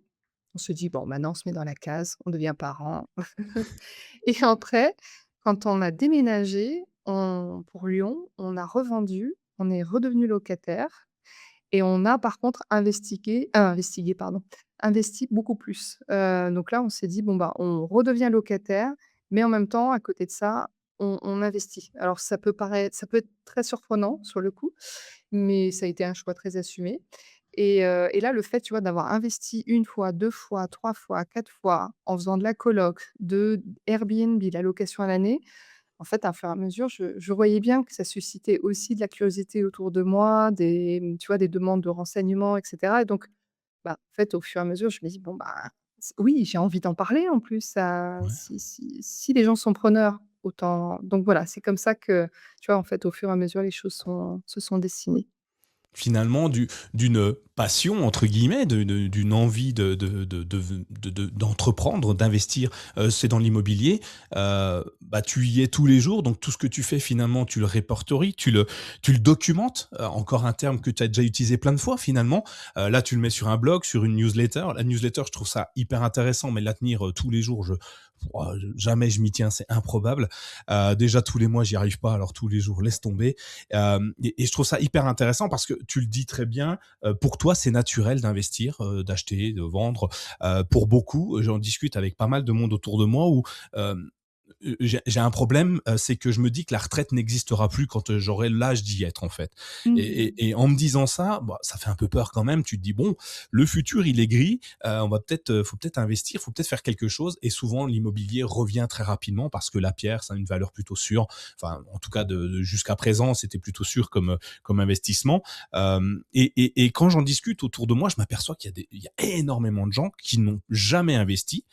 On se dit: «Bon, maintenant on se met dans la case, on devient parents». Et après, quand on a déménagé pour Lyon, on a revendu, on est redevenu locataire et on a par contre investi beaucoup plus. Donc là, on s'est dit: «Bon, bah, on redevient locataire, mais en même temps, à côté de ça, on investit». Alors ça peut être très surprenant sur le coup, mais ça a été un choix très assumé et là, le fait, tu vois, d'avoir investi une fois, 2 fois, 3 fois, 4 fois, en faisant de la coloc, de Airbnb, la location à l'année, en fait, à fur et à mesure, je voyais bien que ça suscitait aussi de la curiosité autour de moi, tu vois, des demandes de renseignements et cetera et donc, bah, en fait, au fur et à mesure, je me dis: «Bon, bah, oui, j'ai envie d'en parler en plus, ça Ouais. si les gens sont preneurs, autant» donc voilà, c'est comme ça que, tu vois, en fait, au fur et à mesure, les choses se sont dessinées. Finalement d'une «passion» entre guillemets, d'une envie d'entreprendre, d'investir, c'est dans l'immobilier, bah, tu y es tous les jours, donc tout ce que tu fais finalement, tu le répertories, tu le documentes, encore un terme que tu as déjà utilisé plein de fois finalement. Là, tu le mets sur un blog, sur une newsletter. La newsletter, je trouve ça hyper intéressant, mais la tenir, tous les jours, jamais je m'y tiens, c'est improbable. Déjà tous les mois, j'y arrive pas, alors tous les jours, laisse tomber. Et je trouve ça hyper intéressant parce que tu le dis très bien, pour toi, c'est naturel d'investir, d'acheter, de vendre. Pour beaucoup, j'en discute avec pas mal de monde autour de moi où j'ai un problème, c'est que je me dis que la retraite n'existera plus quand j'aurai l'âge d'y être en fait. Mmh. Et en me disant ça, bah, ça fait un peu peur quand même. Tu te dis bon, le futur il est gris, on va peut-être, faut peut-être investir, faut peut-être faire quelque chose. Et souvent l'immobilier revient très rapidement parce que la pierre, ça a une valeur plutôt sûre. Enfin, en tout cas jusqu'à présent, c'était plutôt sûr comme investissement. Et quand j'en discute autour de moi, je m'aperçois il y a énormément de gens qui n'ont jamais investi,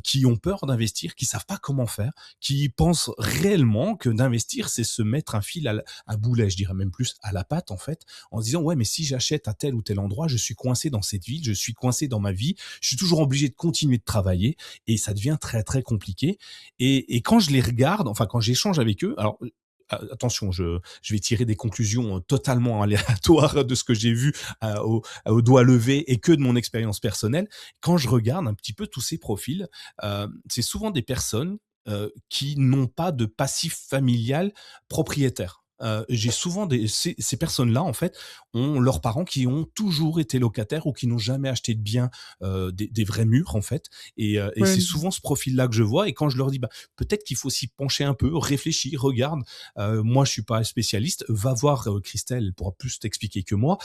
qui ont peur d'investir, qui savent pas comment faire, qui pensent réellement que d'investir, c'est se mettre un boulet, je dirais même plus, à la patte en fait, en se disant ouais, mais si j'achète à tel ou tel endroit, je suis coincé dans cette ville, je suis coincé dans ma vie, je suis toujours obligé de continuer de travailler et ça devient très très compliqué. Et quand je les regarde, enfin quand j'échange avec eux, alors attention, je vais tirer des conclusions totalement aléatoires de ce que j'ai vu au doigt levé et que de mon expérience personnelle. Quand je regarde un petit peu tous ces profils, c'est souvent des personnes qui n'ont pas de passif familial propriétaire. J'ai souvent ces personnes-là, en fait, ont leurs parents qui ont toujours été locataires ou qui n'ont jamais acheté de biens, des vrais murs, en fait. Et c'est Ouais. souvent ce profil-là que je vois. Et quand je leur dis, bah, peut-être qu'il faut s'y pencher un peu, réfléchir, regarde. Moi, je suis pas spécialiste. Va voir Christelle, elle pourra plus t'expliquer que moi.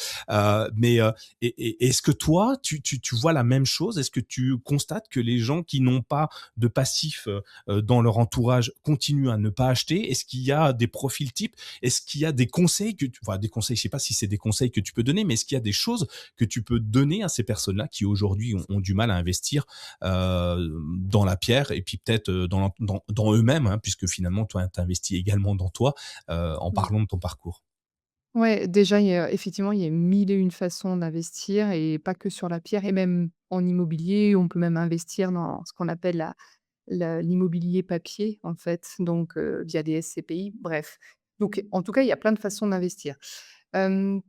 Mais est-ce que toi, tu vois la même chose? Est-ce que tu constates que les gens qui n'ont pas de passif dans leur entourage continuent à ne pas acheter? Est-ce qu'il y a des profils types? Est-ce qu'il y a des conseils enfin des conseils, je sais pas si c'est des conseils que tu peux donner, mais est-ce qu'il y a des choses que tu peux donner à ces personnes-là qui aujourd'hui ont du mal à investir dans la pierre et puis peut-être dans eux-mêmes, hein, puisque finalement toi, tu investis également dans toi, en Mmh. parlant de ton parcours? Ouais, déjà, effectivement, il y a 1000 et une façons d'investir et pas que sur la pierre et même en immobilier, on peut même investir dans ce qu'on appelle l'immobilier papier, en fait, donc via des SCPI, bref. Donc en tout cas, il y a plein de façons d'investir. Hem,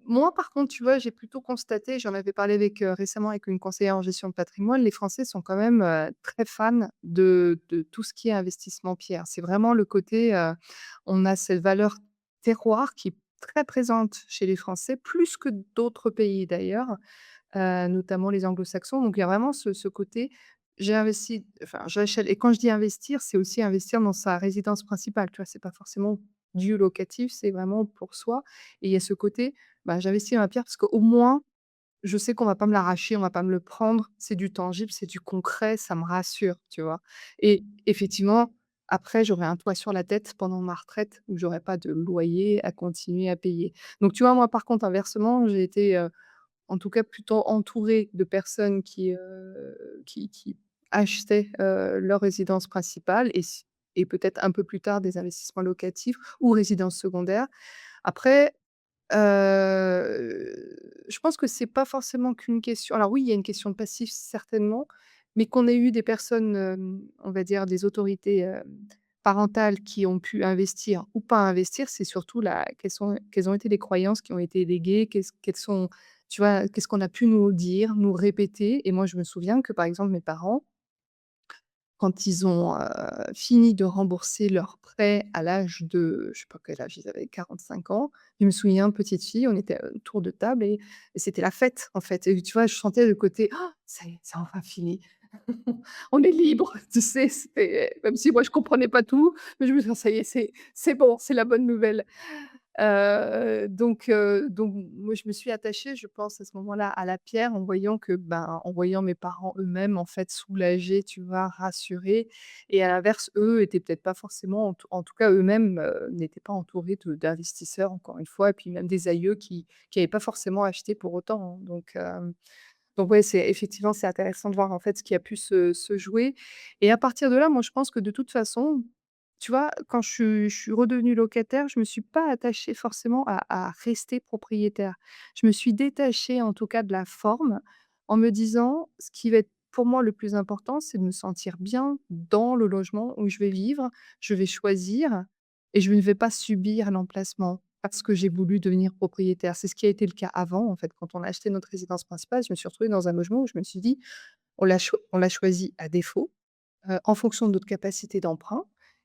Moi, par contre, tu vois, j'ai plutôt constaté, j'en avais parlé récemment avec une conseillère en gestion de patrimoine, les Français sont quand même, très fans de tout ce qui est investissement pierre. C'est vraiment le côté, on a cette valeur terroir qui très présente chez les Français, plus que d'autres pays d'ailleurs, notamment les anglo-saxons. Donc il y a vraiment ce côté, j'ai investi enfin j'achète, et quand je dis investir, c'est aussi investir dans sa résidence principale, tu vois? C'est pas forcément du locatif, c'est vraiment pour soi et il y a ce côté, bah, j'investis dans la pierre parce qu'au moins je sais qu'on va pas me l'arracher, on va pas me le prendre, c'est du tangible, c'est du concret, ça me rassure, tu vois? Et effectivement, après, j'aurai un toit sur la tête pendant ma retraite où j'aurai pas de loyer à continuer à payer. Donc tu vois, moi, par contre, inversement, j'ai été, en tout cas plutôt entourée de personnes qui achetaient, leur résidence principale et peut-être un peu plus tard des investissements locatifs ou résidences secondaires. Après, je pense que c'est pas forcément qu'une question, alors oui, il y a une question de passif certainement, mais qu'on ait eu des personnes, on va dire des autorités, parentales qui ont pu investir ou pas investir, c'est surtout la quelles ont été les croyances qui ont été léguées, quelles sont, tu vois? Qu'est-ce qu'on a pu nous dire, nous répéter et moi je me souviens que par exemple mes parents, quand ils ont, fini de rembourser leur prêt à l'âge de je sais pas quel âge ils avaient, 45 ans. Je me souviens, petite fille, on était, autour de table et c'était la fête, en fait et tu vois, je sentais le côté: «Ah, ça y est, c'est enfin fini. On est libre», tu sais? C'était même si moi je comprenais pas tout, mais je me dis: «Ça y est, c'est bon, c'est la bonne nouvelle». Donc moi je me suis attachée, je pense à ce moment-là, à la pierre en voyant que, ben, en voyant mes parents eux-mêmes, en fait, soulagés, tu vois? Rassurés et à l'inverse, eux étaient peut-être pas forcément en tout cas eux-mêmes, n'étaient pas entourés d'investisseurs encore une fois et puis même des aïeux qui avaient pas forcément acheté pour autant, hein. Donc ouais, c'est effectivement, c'est intéressant de voir, en fait, ce qui a pu se jouer et à partir de là, moi, je pense que de toute façon, tu vois, quand je suis redevenue locataire, je me suis pas attachée forcément à rester propriétaire. Je me suis détachée, en tout cas, de la forme en me disant: «Ce qui va être pour moi le plus important, c'est de me sentir bien dans le logement où je vais vivre. Je vais choisir et je ne vais pas subir l'emplacement parce que j'ai voulu devenir propriétaire». C'est ce qui a été le cas avant, en fait. Quand on a acheté notre résidence principale, je me suis retrouvée dans un logement où je me suis dit: «On l'a choisi à défaut, en fonction de notre capacité d'emprunt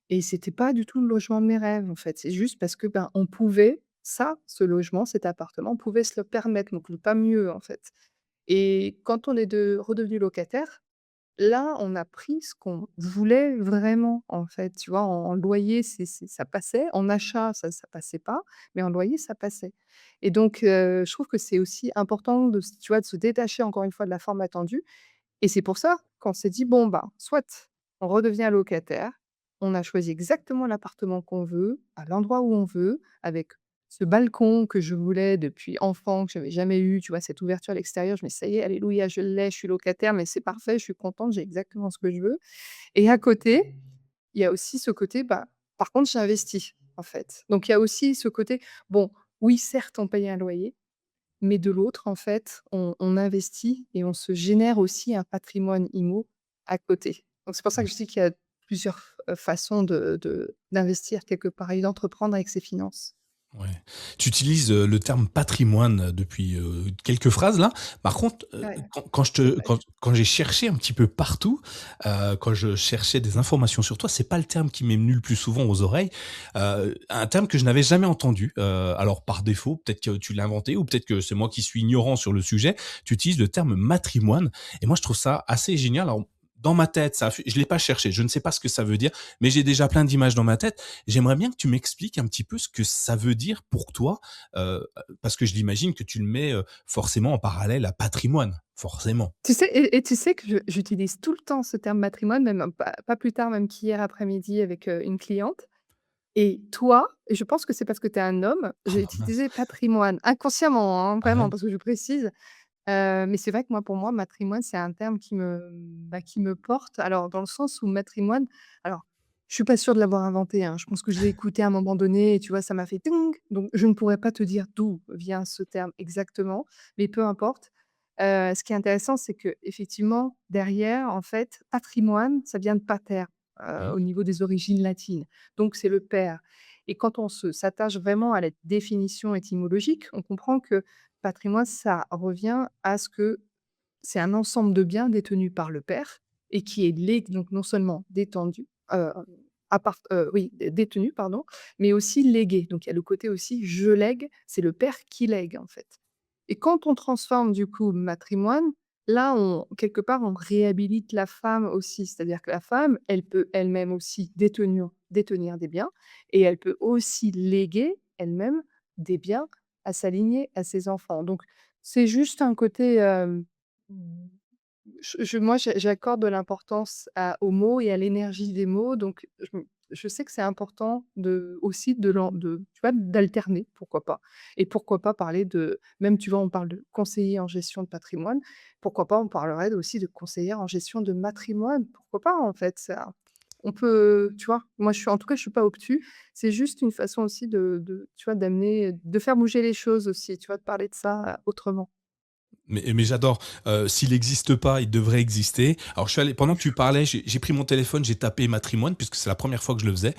et c'était pas du tout le logement de mes rêves, en fait». C'est juste parce que, ben, on pouvait ce logement, cet appartement, on pouvait se le permettre, donc pas mieux, en fait et quand on est redevenu locataire, là, on a pris ce qu'on voulait vraiment, en fait, tu vois? En loyer, ça passait, en achat, ça passait pas, mais en loyer, ça passait et donc je trouve que c'est aussi important tu vois, de se détacher encore une fois de la forme attendue et c'est pour ça qu'on s'est dit: «Bon, bah, soit on redevient locataire, on a choisi exactement l'appartement qu'on veut, à l'endroit où on veut, avec ce balcon que je voulais depuis enfant, que j'avais jamais eu», tu vois? Cette ouverture à l'extérieur, je me dis: «Ça y est, alléluia, je l'ai, je suis locataire, mais c'est parfait, je suis contente, j'ai exactement ce que je veux» et à côté, il y a aussi ce côté, bah, par contre, j'ai investi, en fait. Donc il y a aussi ce côté, bon, oui, certes, on paye un loyer, mais de l'autre, en fait, on investit et on se génère aussi un patrimoine IMO à côté. Donc c'est pour ça que je dis qu'il y a plusieurs façons d'investir quelque part et d'entreprendre avec ses finances. Ouais. Tu utilises, le terme patrimoine, depuis, quelques phrases là. Par contre, Ouais, quand dommage. quand j'ai cherché un petit peu partout, quand je cherchais des informations sur toi, c'est pas le terme qui m'est venu le plus souvent aux oreilles. Un terme que je n'avais jamais entendu, alors par défaut, peut-être que tu l'as inventé ou peut-être que c'est moi qui suis ignorant sur le sujet. Tu utilises le terme matrimoine et moi je trouve ça assez génial. Alors dans ma tête, je l'ai pas cherché, je ne sais pas ce que ça veut dire, mais j'ai déjà plein d'images dans ma tête. J'aimerais bien que tu m'expliques un petit peu ce que ça veut dire pour toi, parce que je l'imagine que tu le mets, forcément en parallèle à patrimoine, forcément. Tu sais et tu sais que j'utilise tout le temps ce terme matrimoine, même pas plus tard même qu'hier après-midi avec, une cliente et toi, et je pense que c'est parce que tu es un homme, Oh j'ai bah mince. utilisé patrimoine inconsciemment, hein, Ah vraiment, ouais? parce que je précise. Mais c'est vrai que moi, pour moi, matrimoine, c'est un terme qui me porte. Alors dans le sens où matrimoine, alors je suis pas sûre de l'avoir inventé, hein. Je pense que je l'ai écouté à un moment donné et tu vois, ça m'a fait ting, donc je ne pourrais pas te dire d'où vient ce terme exactement, mais peu importe. Ce qui est intéressant, c'est que effectivement derrière, en fait, patrimoine, ça vient de pater, Mmh. au niveau des origines latines, donc c'est le père et quand on s'attache vraiment à la définition étymologique, on comprend que patrimoine, ça revient à ce que c'est un ensemble de biens détenus par le père et qui est donc non seulement détendu, oui, détenu, pardon, mais aussi légué. Donc il y a le côté aussi je lègue, c'est le père qui lègue, en fait. Et quand on transforme du coup matrimoine, là on quelque part on réhabilite la femme aussi. C'est-à-dire que la femme, elle peut elle-même aussi détenir des biens et elle peut aussi léguer elle-même des biens à sa lignée, à ses enfants. Donc c'est juste un côté, j'accorde de l'importance à aux mots et à l'énergie des mots, donc je sais que c'est important de aussi de tu vois, d'alterner, pourquoi pas? Et pourquoi pas parler de même, tu vois, on parle de conseiller en gestion de patrimoine, pourquoi pas on parlerait aussi de conseillère en gestion de matrimoine? Pourquoi pas, en fait? Ça on peut, tu vois? Moi, en tout cas, je suis pas obtus. C'est juste une façon aussi tu vois, de faire bouger les choses aussi, tu vois, de parler de ça, autrement. Mais j'adore. S'il n'existe pas, il devrait exister. Alors je suis allé pendant que tu parlais, j'ai pris mon téléphone, j'ai tapé matrimoine puisque c'est la première fois que je le faisais,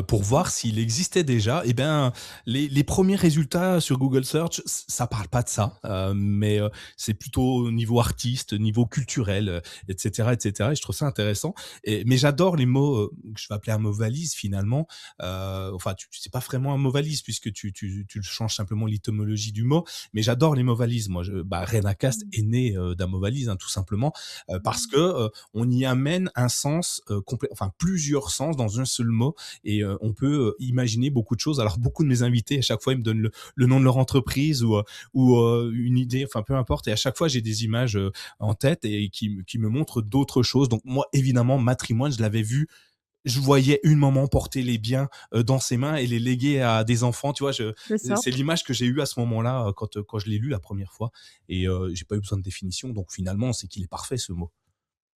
pour voir s'il existait déjà. Et ben, les premiers résultats sur Google Search, ça parle pas de ça, mais c'est plutôt au niveau artiste, niveau culturel, et cetera, et cetera. Et je trouve ça intéressant. Mais j'adore les mots, que je vais appeler un mot valise finalement. Enfin, c'est pas vraiment un mot valise puisque tu le changes simplement l'étymologie du mot, mais j'adore les mots valises. Moi, Renacast Mmh. est né d'un mot valise, hein, tout simplement, parce que on y amène un sens complet, enfin plusieurs sens dans un seul mot, et on peut imaginer beaucoup de choses. Alors beaucoup de mes invités, à chaque fois, ils me donnent le nom de leur entreprise ou une idée, enfin peu importe, et à chaque fois, j'ai des images en tête et qui me montrent d'autres choses. Donc moi, évidemment, matrimoine, je l'avais vu, je voyais une maman porter les biens dans ses mains et les léguer à des enfants, tu vois. C'est ça. C'est l'image que j'ai eue à ce moment-là quand je l'ai lu la première fois, et j'ai pas eu besoin de définition. Donc finalement, c'est qu'il est parfait ce mot.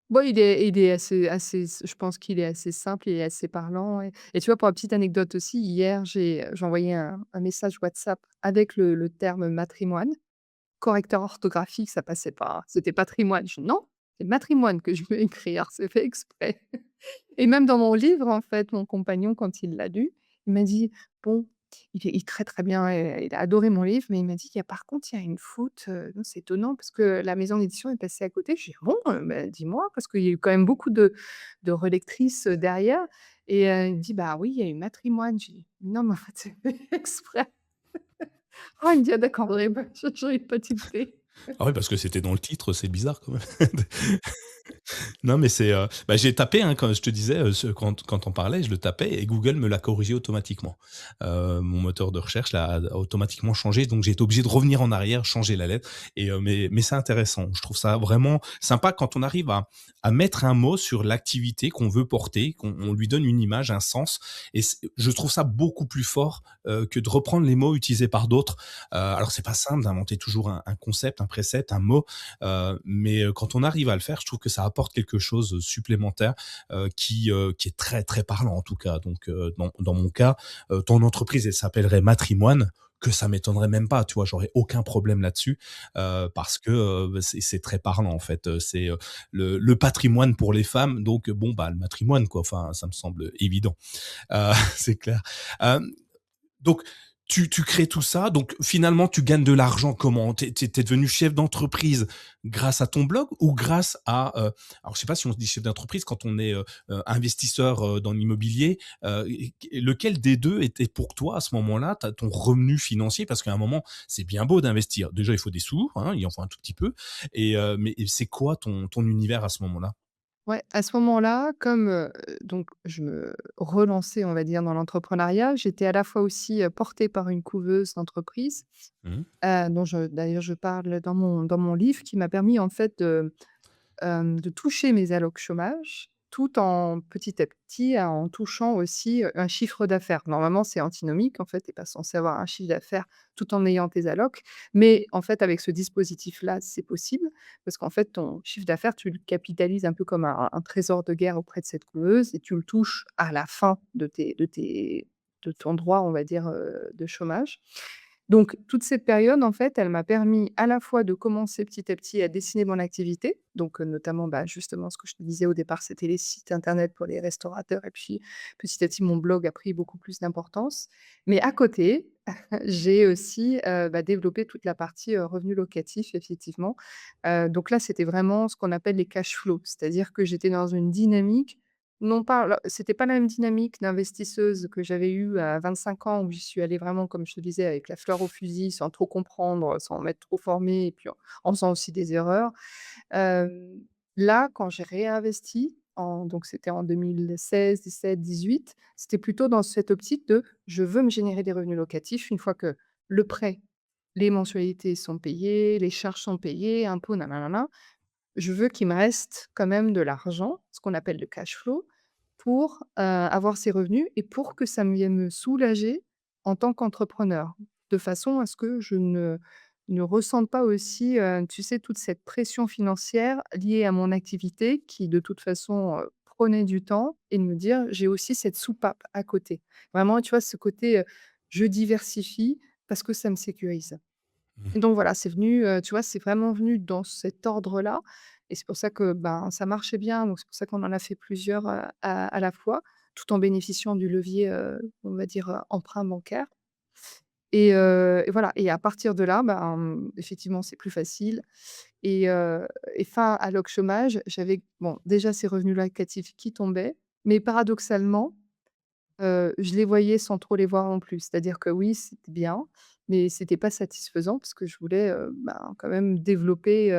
Bon, il est assez je pense qu'il est assez simple et assez parlant et tu vois, pour la petite anecdote aussi, hier, j'ai envoyé un message WhatsApp avec le terme matrimoine. Correcteur orthographique, ça passait pas, hein. C'était patrimoine. Je fais: «Non, c'est matrimoine que je veux écrire, c'est fait exprès». Et même dans mon livre, en fait, mon compagnon, quand il l'a lu, il m'a dit: «Bon», il est très, très bien et il a adoré mon livre, mais il m'a dit: «Il y a par contre, il y a une faute, non, c'est étonnant parce que la maison d'édition est passée à côté». Je dis: «Ah bon? Bah, dis-moi», parce qu'il y a eu quand même beaucoup de relectrices, derrière et il me dit: «Bah oui, il y a eu matrimoine». J'ai dit: «Non, mais en fait, c'est fait exprès». Oh, il me dit: «Ah d'accord, j'aurais une petite idée». Ah oui, parce que c'était dans le titre, c'est bizarre quand même. Non, mais j'ai tapé, hein, quand je te disais, quand on parlait, je le tapais et Google me l'a corrigé automatiquement. Mon moteur de recherche l'a automatiquement changé, donc j'ai été obligé de revenir en arrière, changer la lettre, et mais c'est intéressant. Je trouve ça vraiment sympa quand on arrive à mettre un mot sur l'activité qu'on veut porter, qu'on on lui donne une image, un sens, et je trouve ça beaucoup plus fort, que de reprendre les mots utilisés par d'autres. Alors c'est pas simple d'inventer toujours un concept, un précepte, un mot, mais quand on arrive à le faire, je trouve que ça apporte quelque chose de supplémentaire, qui est très, très parlant en tout cas. Donc dans mon cas, ton entreprise, elle s'appellerait Matrimoine, que ça m'étonnerait même pas, tu vois? J'aurais aucun problème là-dessus, parce que, c'est très parlant en fait, c'est, le patrimoine pour les femmes, donc bon, bah, le matrimoine quoi, enfin ça me semble évident. C'est clair. Hem Donc, tu crées tout ça, donc finalement, tu gagnes de l'argent comment? Tu es devenu chef d'entreprise grâce à ton blog ou grâce à, alors je sais pas si on se dit chef d'entreprise quand on est, investisseur, dans l'immobilier, lequel des 2 était pour toi à ce moment-là, ton revenu financier? Parce qu'à un moment, c'est bien beau d'investir. Déjà, il faut des sous, hein, il en faut un tout petit peu, mais c'est quoi ton univers à ce moment-là? Ouais, à ce moment-là, comme, donc je me relançais, on va dire, dans l'entrepreneuriat, j'étais à la fois aussi, portée par une couveuse d'entreprise, Mmh. dont d'ailleurs je parle dans mon livre, qui m'a permis en fait de toucher mes allocs chômage, tout en petit à petit, en touchant aussi, un chiffre d'affaires. Normalement, c'est antinomique, en fait, tu es pas censé avoir un chiffre d'affaires tout en ayant tes allocs. Mais en fait, avec ce dispositif-là, c'est possible parce qu'en fait, ton chiffre d'affaires, tu le capitalises un peu comme un trésor de guerre auprès de cette couveuse et tu le touches à la fin de ton droit, on va dire, de chômage. Donc toute cette période, en fait, elle m'a permis à la fois de commencer petit à petit à dessiner mon activité, donc notamment, bah, justement ce que je te disais au départ, c'était les sites internet pour les restaurateurs et puis petit à petit mon blog a pris beaucoup plus d'importance. Mais à côté, j'ai aussi, bah, développé toute la partie, revenus locatifs effectivement. Donc là, c'était vraiment ce qu'on appelle les cash flows, c'est-à-dire que j'étais dans une dynamique non pas alors, c'était pas la même dynamique d'investisseuse que j'avais eue à 25 ans où j'y suis allée vraiment, comme je te disais, avec la fleur au fusil, sans trop comprendre, sans m'être trop formée et puis en faisant aussi des erreurs. Hem, Là, quand j'ai réinvesti donc c'était en 2016, 17, 18, c'était plutôt dans cette optique de: «Je veux me générer des revenus locatifs une fois que le prêt, les mensualités sont payées, les charges sont payées, impôts, nin je veux qu'il me reste quand même de l'argent», ce qu'on appelle le cash flow, pour, avoir ces revenus et pour que ça me vienne me soulager en tant qu'entrepreneur. De façon à ce que je ne ressente pas aussi, tu sais, toute cette pression financière liée à mon activité qui, de toute façon, prenait du temps et de me dire: «J'ai aussi cette soupape à côté». Vraiment, tu vois, ce côté, je diversifie parce que ça me sécurise. Mmh. Et donc voilà, c'est venu, tu vois, c'est vraiment venu dans cet ordre-là et c'est pour ça que, ben, ça marchait bien, donc c'est pour ça qu'on en a fait plusieurs, à la fois, tout en bénéficiant du levier, on va dire, emprunt bancaire et voilà et à partir de là, ben, effectivement, c'est plus facile et fin à chômage, j'avais, bon, déjà ces revenus locatifs qui tombaient, mais paradoxalement, je les voyais sans trop les voir non plus. C'est-à-dire que oui, c'était bien, mais c'était pas satisfaisant parce que je voulais, ben, quand même développer,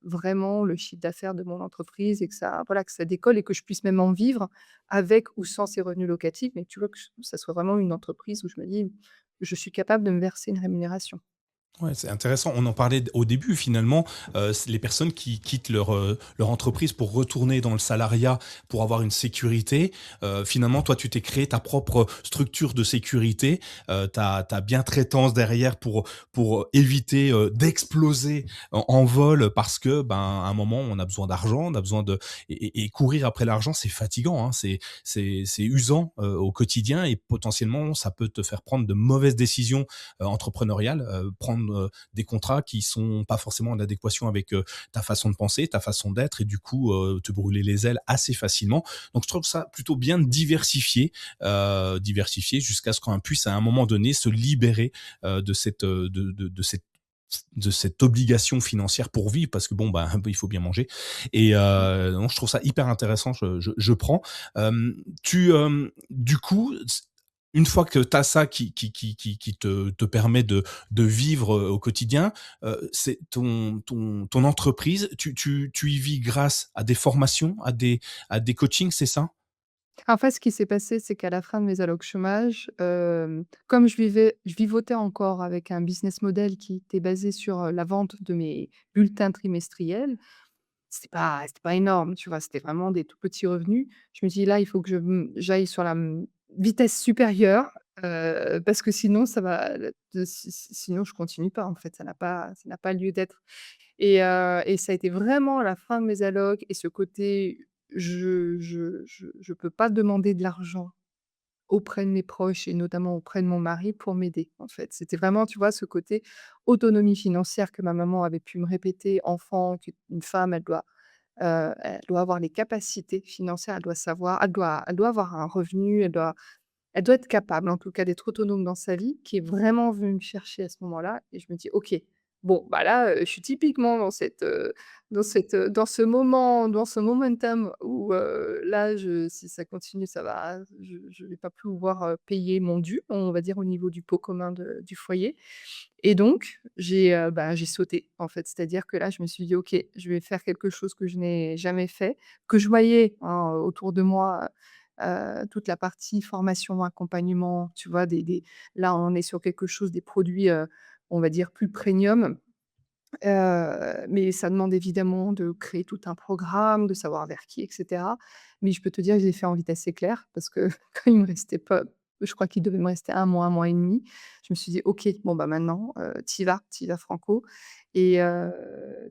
vraiment le chiffre d'affaires de mon entreprise et que ça voilà, que ça décolle et que je puisse même en vivre avec ou sans ces revenus locatifs. Mais tu vois, que ça soit vraiment une entreprise où je me dis: «Je suis capable de me verser une rémunération». Ouais, c'est intéressant. On en parlait au début finalement, c'est les personnes qui quittent leur entreprise pour retourner dans le salariat, pour avoir une sécurité. Finalement, toi, tu t'es créé ta propre structure de sécurité. Tu as bientraitance derrière pour éviter, d'exploser en vol parce que, ben, à un moment, on a besoin d'argent, on a besoin de et courir après l'argent, c'est fatigant, hein. C'est usant, au quotidien et potentiellement, ça peut te faire prendre de mauvaises décisions entrepreneuriale, prendre des contrats qui sont pas forcément en adéquation avec ta façon de penser, ta façon d'être et du coup te brûler les ailes assez facilement. Donc je trouve ça plutôt bien diversifier jusqu'à ce qu'on puisse à un moment donné se libérer de cette obligation financière pour vivre parce que bon bah il faut bien manger et donc je trouve ça hyper intéressant je prends du coup une fois que tu as ça qui te permet de vivre, au quotidien, c'est ton entreprise, tu y vis grâce à des formations, à des coachings, c'est ça? En fait, ce qui s'est passé, c'est qu'à la fin de mes allocs chômage, comme je vivotais encore avec un business model qui était basé sur, la vente de mes bulletins trimestriels. C'était pas énorme, tu vois? C'était vraiment des tout petits revenus. Je me dis: «Là, il faut que j'aille sur la, vitesse supérieure, parce que sinon ça va sinon je continue pas, en fait, ça n'a pas lieu d'être» et ça a été vraiment la fin de mes allocs et ce côté je peux pas demander de l'argent auprès de mes proches et notamment auprès de mon mari pour m'aider, en fait. C'était vraiment, tu vois, ce côté autonomie financière que ma maman avait pu me répéter enfant, qu'une femme, elle doit avoir les capacités financières, elle doit savoir, elle doit avoir un revenu, elle doit être capable, en tout cas, d'être autonome dans sa vie, qui est vraiment venue me chercher à ce moment-là et je me dis: «OK, bon, bah, là, je suis typiquement dans ce moment, dans ce momentum où, là, si ça continue, ça va je vais pas pouvoir, payer mon dû, on va dire, au niveau du pot commun du foyer» et donc j'ai sauté, en fait. C'est-à-dire que là, je me suis dit: «OK, je vais faire quelque chose que je n'ai jamais fait», que je voyais, hein, autour de moi, toute la partie formation, accompagnement, tu vois? Là, on est sur quelque chose, des produits, on va dire plus premium, mais ça demande évidemment de créer tout un programme, de savoir vers qui et cetera. Mais je peux te dire que je l'ai fait en vitesse éclair parce que quand il me restait pas je crois qu'il devait me rester un mois et demi. Je me suis dit: «OK, bon, bah, maintenant, tu y vas franco» et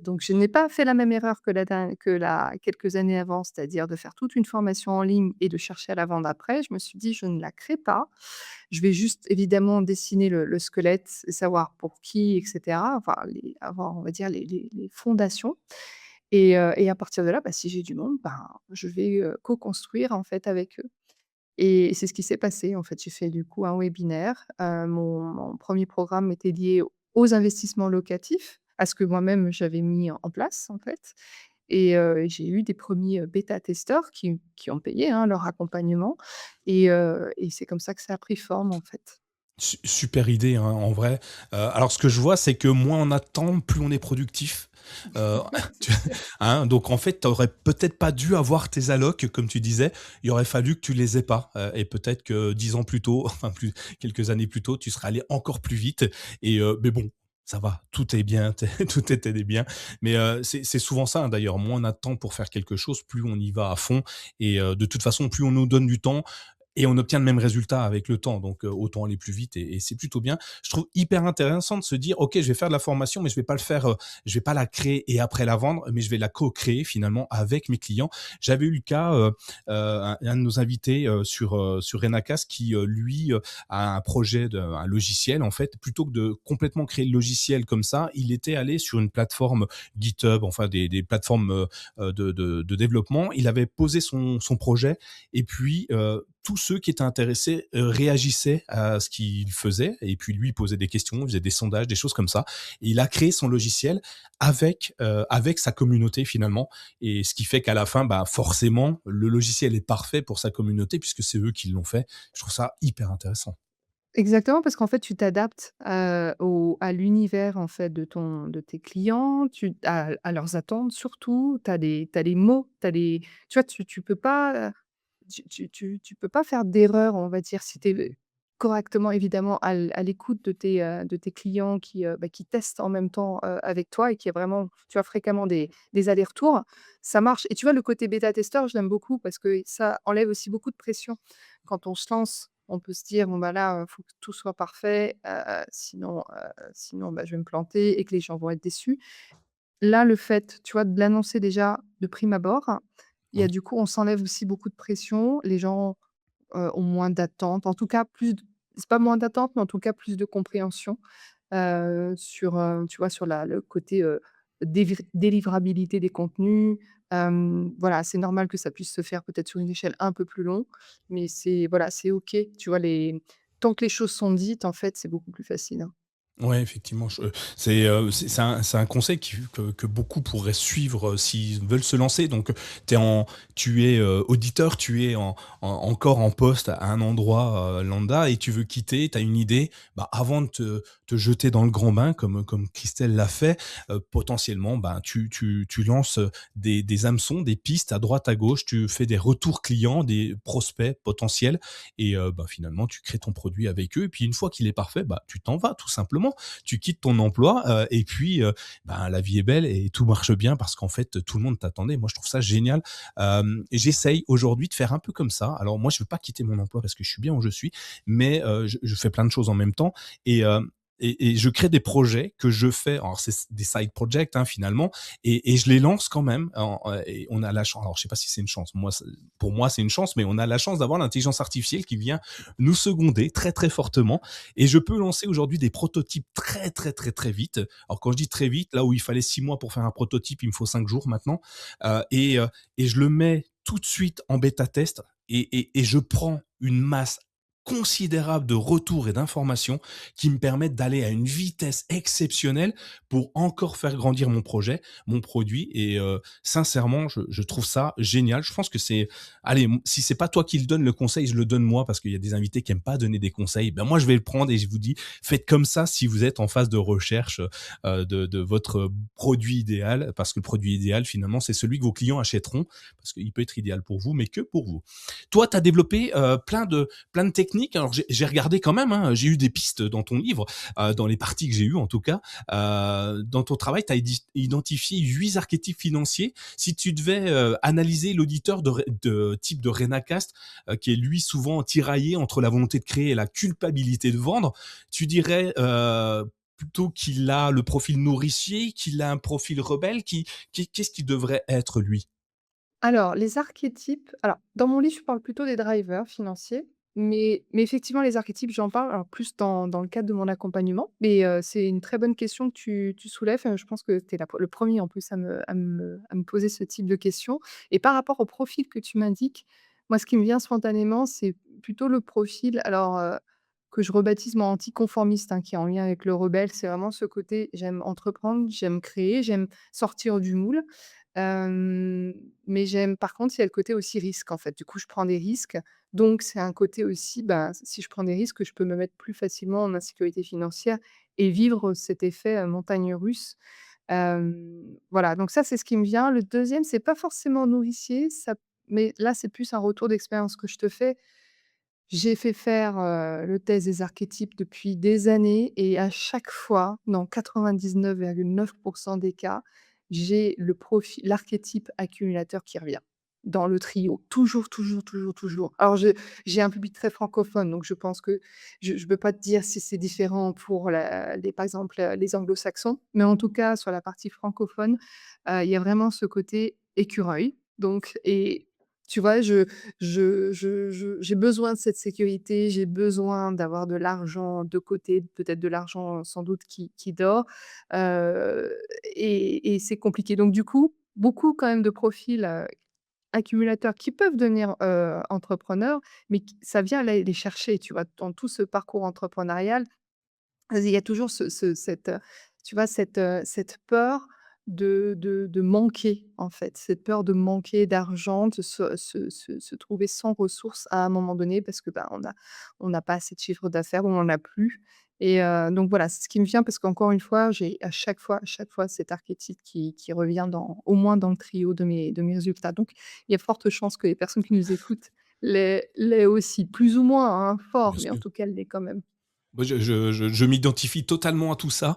donc je n'ai pas fait la même erreur que la quelques années avant, c'est-à-dire de faire toute une formation en ligne et de chercher à la vendre après. Je me suis dit: «Je ne la crée pas». Je vais juste évidemment dessiner le squelette et savoir pour qui et cetera, enfin avoir on va dire les fondations et à partir de là, bah, si j'ai du monde, ben, je vais, co-construire en fait avec eux et c'est ce qui s'est passé en fait. J'ai fait du coup un webinaire, mon 1er programme était lié aux investissements locatifs, à ce que moi-même j'avais mis en place en fait et j'ai eu des premiers bêta-testeurs qui ont payé, hein, leur accompagnement et c'est comme ça que ça a pris forme, en fait. Super idée, hein, en vrai. Alors ce que je vois, c'est que moins on attend, plus on est productif. Heu, tu C'est sûr. hein, donc en fait, tu aurais peut-être pas dû avoir tes allocs, comme tu disais. Il aurait fallu que tu les aies pas, et peut-être que 10 ans plus tôt, enfin plus quelques années plus tôt, tu serais allé encore plus vite mais bon, ça va, tout est bien, tout était bien. Mais c'est souvent ça, hein, d'ailleurs, moins on a de temps pour faire quelque chose, plus on y va à fond de toute façon, plus on nous donne du temps, et on obtient le même résultat avec le temps, donc autant aller plus vite et c'est plutôt bien. Je trouve hyper intéressant de se dire: «OK, je vais faire de la formation, mais je vais pas le faire, je vais pas la créer et après la vendre, mais je vais la co-créer finalement avec mes clients». J'avais eu le cas, un de nos invités, sur Renacast qui, lui, a un projet un logiciel en fait. Plutôt que de complètement créer le logiciel comme ça, il était allé sur une plateforme GitHub, enfin des plateformes, de développement. Il avait posé son projet et puis, tous ceux qui étaient intéressés réagissaient à ce qu'il faisait et puis lui il posait des questions, il faisait des sondages, des choses comme ça. Et il a créé son logiciel avec sa communauté finalement, et ce qui fait qu'à la fin, bah, forcément, le logiciel est parfait pour sa communauté puisque c'est eux qui l'ont fait. Je trouve ça hyper intéressant. Exactement, parce qu'en fait, tu t'adaptes, au à l'univers, en fait, de tes clients, à leurs attentes surtout. Tu as des mots, tu vois, tu peux pas, tu peux pas faire d'erreur, on va dire, si tu es correctement évidemment à l'écoute de tes clients qui testent en même temps, avec toi et qui est vraiment, tu as fréquemment des allers-retours, ça marche et tu vois, le côté bêta-testeur, je l'aime beaucoup parce que ça enlève aussi beaucoup de pression. Quand on se lance, on peut se dire: «Bon, bah, là, faut que tout soit parfait, sinon, bah, je vais me planter et que les gens vont être déçus». Là, le fait, tu vois, de l'annoncer déjà de prime abord, il y a Mmh. du coup, on s'enlève aussi beaucoup de pression. Les gens, ont moins d'attentes, en tout cas plus d c'est pas moins d'attentes, mais en tout cas plus de compréhension, tu vois, sur le côté, délivrabilité des contenus. Voilà, c'est normal que ça puisse se faire peut-être sur une échelle un peu plus longue, mais c'est voilà, c'est OK. Tu vois, tant que les choses sont dites, en fait, c'est beaucoup plus facile, hein. Ouais, effectivement, c'est un conseil que beaucoup pourraient suivre, s'ils veulent se lancer. Donc, tu es, auditeur, tu es encore en poste à un endroit, lambda, et tu veux quitter, tu as une idée. Bah, avant de te jeter dans le grand bain comme Christelle l'a fait, potentiellement, ben, tu lances, des hameçons, des pistes à droite, à gauche. Tu fais des retours clients, des prospects potentiels, et bah, finalement, tu crées ton produit avec eux, et puis une fois qu'il est parfait, bah, tu t'en vas tout simplement. Tu quittes ton emploi, et puis, ben, la vie est belle et tout marche bien parce qu'en fait, tout le monde t'attendait. Moi, je trouve ça génial. J'essaye aujourd'hui de faire un peu comme ça. Alors moi, je veux pas quitter mon emploi parce que je suis bien où je suis, mais je fais plein de choses en même temps, et je crée des projets que je fais. Alors c'est des side projects, hein, finalement, et je les lance quand même. Et on a la chance. Alors je sais pas si c'est une chance. Pour moi, c'est une chance, mais on a la chance d'avoir l'intelligence artificielle qui vient nous seconder très très fortement, et je peux lancer aujourd'hui des prototypes très, très, très, très vite. Alors quand je dis très vite, là où il fallait 6 mois pour faire un prototype, il me faut 5 jours maintenant. Et je le mets tout de suite en bêta test, et je prends une masse considérable de retours et d'informations qui me permettent d'aller à une vitesse exceptionnelle pour encore faire grandir mon projet, mon produit, et sincèrement, je trouve ça génial. Je pense que allez, si c'est pas toi qui le donne le conseil, je le donne moi parce qu'il y a des invités qui aiment pas donner des conseils. Ben moi, je vais le prendre et je vous dis, faites comme ça si vous êtes en phase de recherche de votre produit idéal, parce que le produit idéal, finalement, c'est celui que vos clients achèteront, parce qu'il peut être idéal pour vous, mais que pour vous. Toi, tu as développé plein de techniques. Alors, j'ai regardé quand même, hein, j'ai eu des pistes dans ton livre, dans les parties que j'ai eues en tout cas. Dans ton travail, tu as identifié 8 archétypes financiers. Si tu devais analyser l'auditeur de type de Renacast, qui est lui souvent tiraillé entre la volonté de créer et la culpabilité de vendre, tu dirais plutôt qu'il a le profil nourricier, qu'il a un profil rebelle, qu'est-ce qu'il devrait être lui? Alors, les archétypes, alors dans mon livre, je parle plutôt des drivers financiers, mais effectivement, les archétypes, j'en parle, alors plus dans le cadre de mon accompagnement, mais c'est une très bonne question que tu soulèves. Je pense que tu es le premier en plus à me poser ce type de questions et par rapport au profil que tu m'indiques, moi, ce qui me vient spontanément, c'est plutôt le profil alors, que je rebaptise moi anticonformiste, hein, qui est en lien avec le rebelle. C'est vraiment ce côté, j'aime entreprendre, j'aime créer, j'aime sortir du moule. hem, mais j'aime par contre, il y a le côté aussi risque, en fait. Du coup, je prends des risques, donc c'est un côté aussi, ben, si je prends des risques, je peux me mettre plus facilement en insécurité financière et vivre cet effet, montagne russe. Voilà, donc ça, c'est ce qui me vient. Le deuxième, c'est pas forcément nourricier, ça mais là, c'est plus un retour d'expérience que je te fais. J'ai fait faire, le test des archétypes depuis des années et à chaque fois, dans 99,9 des cas, j'ai l'archétype accumulateur qui revient dans le trio. Toujours, toujours, toujours, toujours. Alors j'ai un public très francophone, donc je pense que je peux pas te dire si c'est différent pour par exemple, les anglo-saxons, mais en tout cas sur la partie francophone, il y a vraiment ce côté écureuil, donc et tu vois, j'ai besoin de cette sécurité, j'ai besoin d'avoir de l'argent de côté, peut-être de l'argent sans doute qui dort, heu et c'est compliqué. Donc du coup, beaucoup quand même de profils, accumulateurs qui peuvent devenir, entrepreneurs, mais qui ça vient les chercher, tu vois? Dans tout ce parcours entrepreneurial, il y a toujours cette, tu vois, cette peur de manquer, en fait. Cette peur de manquer d'argent, de se trouver sans ressources à un moment donné parce que, ben, on n'a pas assez de chiffre d'affaires ou on en a plus et donc voilà, c'est ce qui me vient parce qu'encore une fois, j'ai à chaque fois cet archétype qui revient dans au moins dans le trio de mes résultats. Donc il y a forte chance que les personnes qui nous écoutent l'aient aussi, plus ou moins, hein, fort, Bien mais en sûr. tout cas, l'ait quand même. Moi, je m'identifie totalement à tout ça.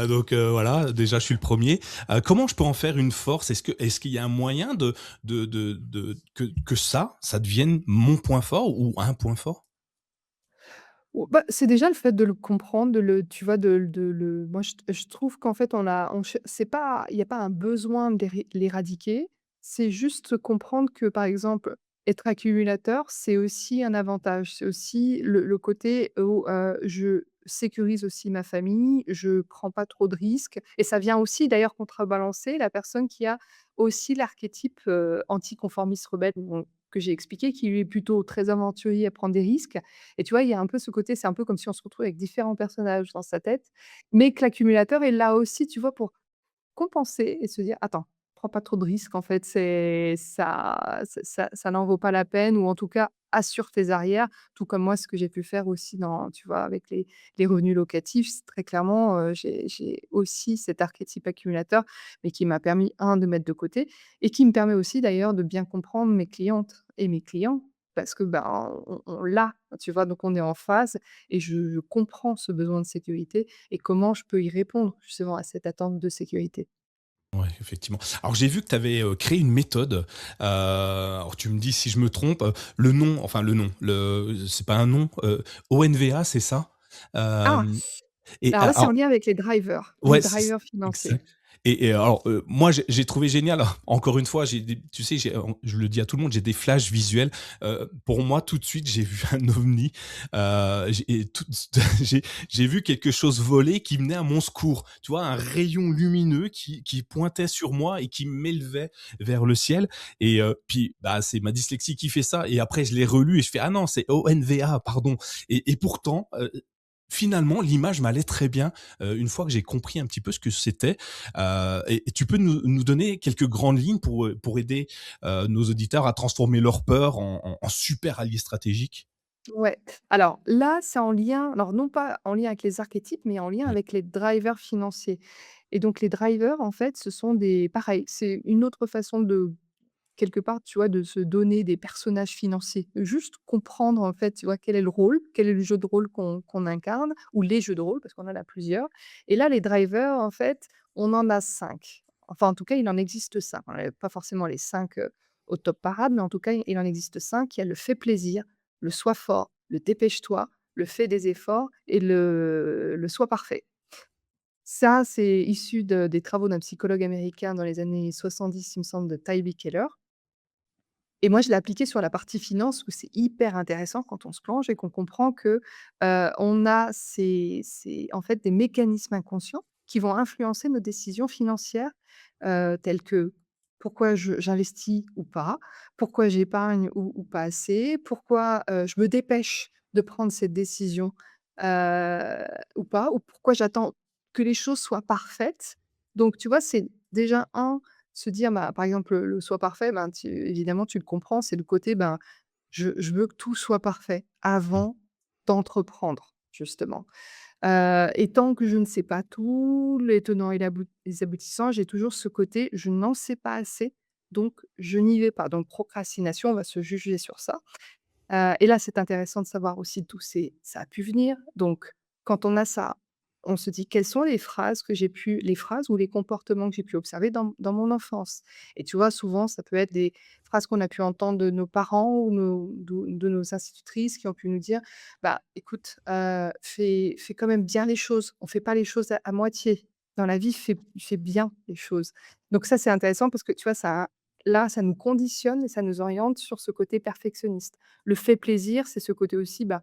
Donc voilà, déjà, je suis le premier. Comment je peux en faire une force? Est-ce qu'il y a un moyen que ça devienne mon point fort ou un point fort? Ou bah, c'est déjà le fait de le comprendre, de le tu vois, de le moi je trouve qu'en fait on ch c'est pas il y a pas un besoin l'éradiquer, c'est juste comprendre que, par exemple, être accumulateur, c'est aussi un avantage. C'est aussi le côté où, je sécurise aussi ma famille, je prends pas trop de risques et ça vient aussi d'ailleurs contrebalancer la personne qui a aussi l'archétype, anticonformiste rebelle, bon, que j'ai expliqué, qui lui est plutôt très aventurier à prendre des risques et tu vois, il y a un peu ce côté, c'est un peu comme si on se retrouvait avec différents personnages dans sa tête, mais que l'accumulateur est là aussi, tu vois, pour compenser et se dire: «Attends, prends pas trop de risques en fait, c'est ça n'en vaut pas la peine» ou en tout cas, assure tes arrières. Tout comme moi, ce que j'ai pu faire aussi dans tu vois, avec les revenus locatifs, c'est très clairement, j'ai aussi cet archétype accumulateur, mais qui m'a permis, un de mettre de côté et qui me permet aussi d'ailleurs de bien comprendre mes clientes et mes clients parce que, ben, on l'a, tu vois? Donc on est en phase et je comprends ce besoin de sécurité et comment je peux y répondre justement à cette attente de sécurité. Ouais, effectivement. Alors j'ai vu que tu avais, créé une méthode, alors tu me dis si je me trompe, le nom, c'est pas un nom, ONVA, c'est ça? Ah! Hem et Alors là, c'est en lien avec les ouais, drivers financiers. exact. Et alors, moi, j'ai trouvé génial, encore une fois, j'ai des tu sais, je le dis à tout le monde, j'ai des flashs visuels. Pour moi, tout de suite, j'ai vu un ovni, j'ai et tout j'ai j'ai vu quelque chose voler qui venait à mon secours. Tu vois? Un rayon lumineux qui pointait sur moi et qui m'élevait vers le ciel et puis, bah, c'est ma dyslexie qui fait ça et après je l'ai relu et je fais: «Ah non, c'est ONVA, pardon» et pourtant, finalement, l'image m'allait très bien, une fois que j'ai compris un petit peu ce que c'était. Et tu peux nous donner quelques grandes lignes pour aider, nos auditeurs à transformer leur peur en super allié stratégique? Ouais. Alors là, c'est en lien alors non pas en lien avec les archétypes, mais en lien Ouais. avec les drivers financiers et donc les drivers, en fait, ce sont des pareil, c'est une autre façon de quelque part, tu vois, de se donner des personnages financiers. Juste comprendre, en fait, tu vois, quel est le rôle, quel est le jeu de rôle qu'on incarne ou les jeux de rôle parce qu'on en a plusieurs et là, les drivers, en fait, on en a 5. Enfin, en tout cas, il en existe 5. Pas forcément les 5 au top parade, mais en tout cas, il en existe 5. Il y a le «fais plaisir», le «sois fort», le «dépêche-toi», le «fais des efforts» et le «sois parfait». Ça, c'est issu des travaux d'un psychologue américain dans les années 70, il me semble, de Tybee Keller et moi, je l'ai appliqué sur la partie finance où c'est hyper intéressant quand on se plonge et qu'on comprend que, on a en fait des mécanismes inconscients qui vont influencer nos décisions financières, telles que pourquoi j'investis ou pas, pourquoi j'épargne ou pas assez, pourquoi, je me dépêche de prendre cette décision, ou pas, ou pourquoi j'attends que les choses soient parfaites. Donc tu vois, c'est déjà un. se dire, bah, par exemple, le «sois parfait», ben, tu évidemment, tu le comprends, c'est le côté, ben, je veux que tout soit parfait Mmh. avant d'entreprendre, justement. Et tant que je ne sais pas tous les tenants et les aboutissants, j'ai toujours ce côté: «Je n'en sais pas assez, donc je n'y vais pas». Donc procrastination, on va se juger sur ça. Et là, c'est intéressant de savoir aussi d'où ça a pu venir. Donc quand on a ça, on se dit: «Quelles sont les phrases ou les comportements que j'ai pu observer dans mon enfance?» Et tu vois, souvent, ça peut être des phrases qu'on a pu entendre de nos parents ou de nos institutrices qui ont pu nous dire: «Bah, écoute, fais quand même bien les choses. On fait pas les choses à moitié. Dans la vie, fais bien les choses». Donc ça, c'est intéressant parce que tu vois, ça nous conditionne et ça nous oriente sur ce côté perfectionniste. Le fait plaisir, c'est ce côté aussi, bah,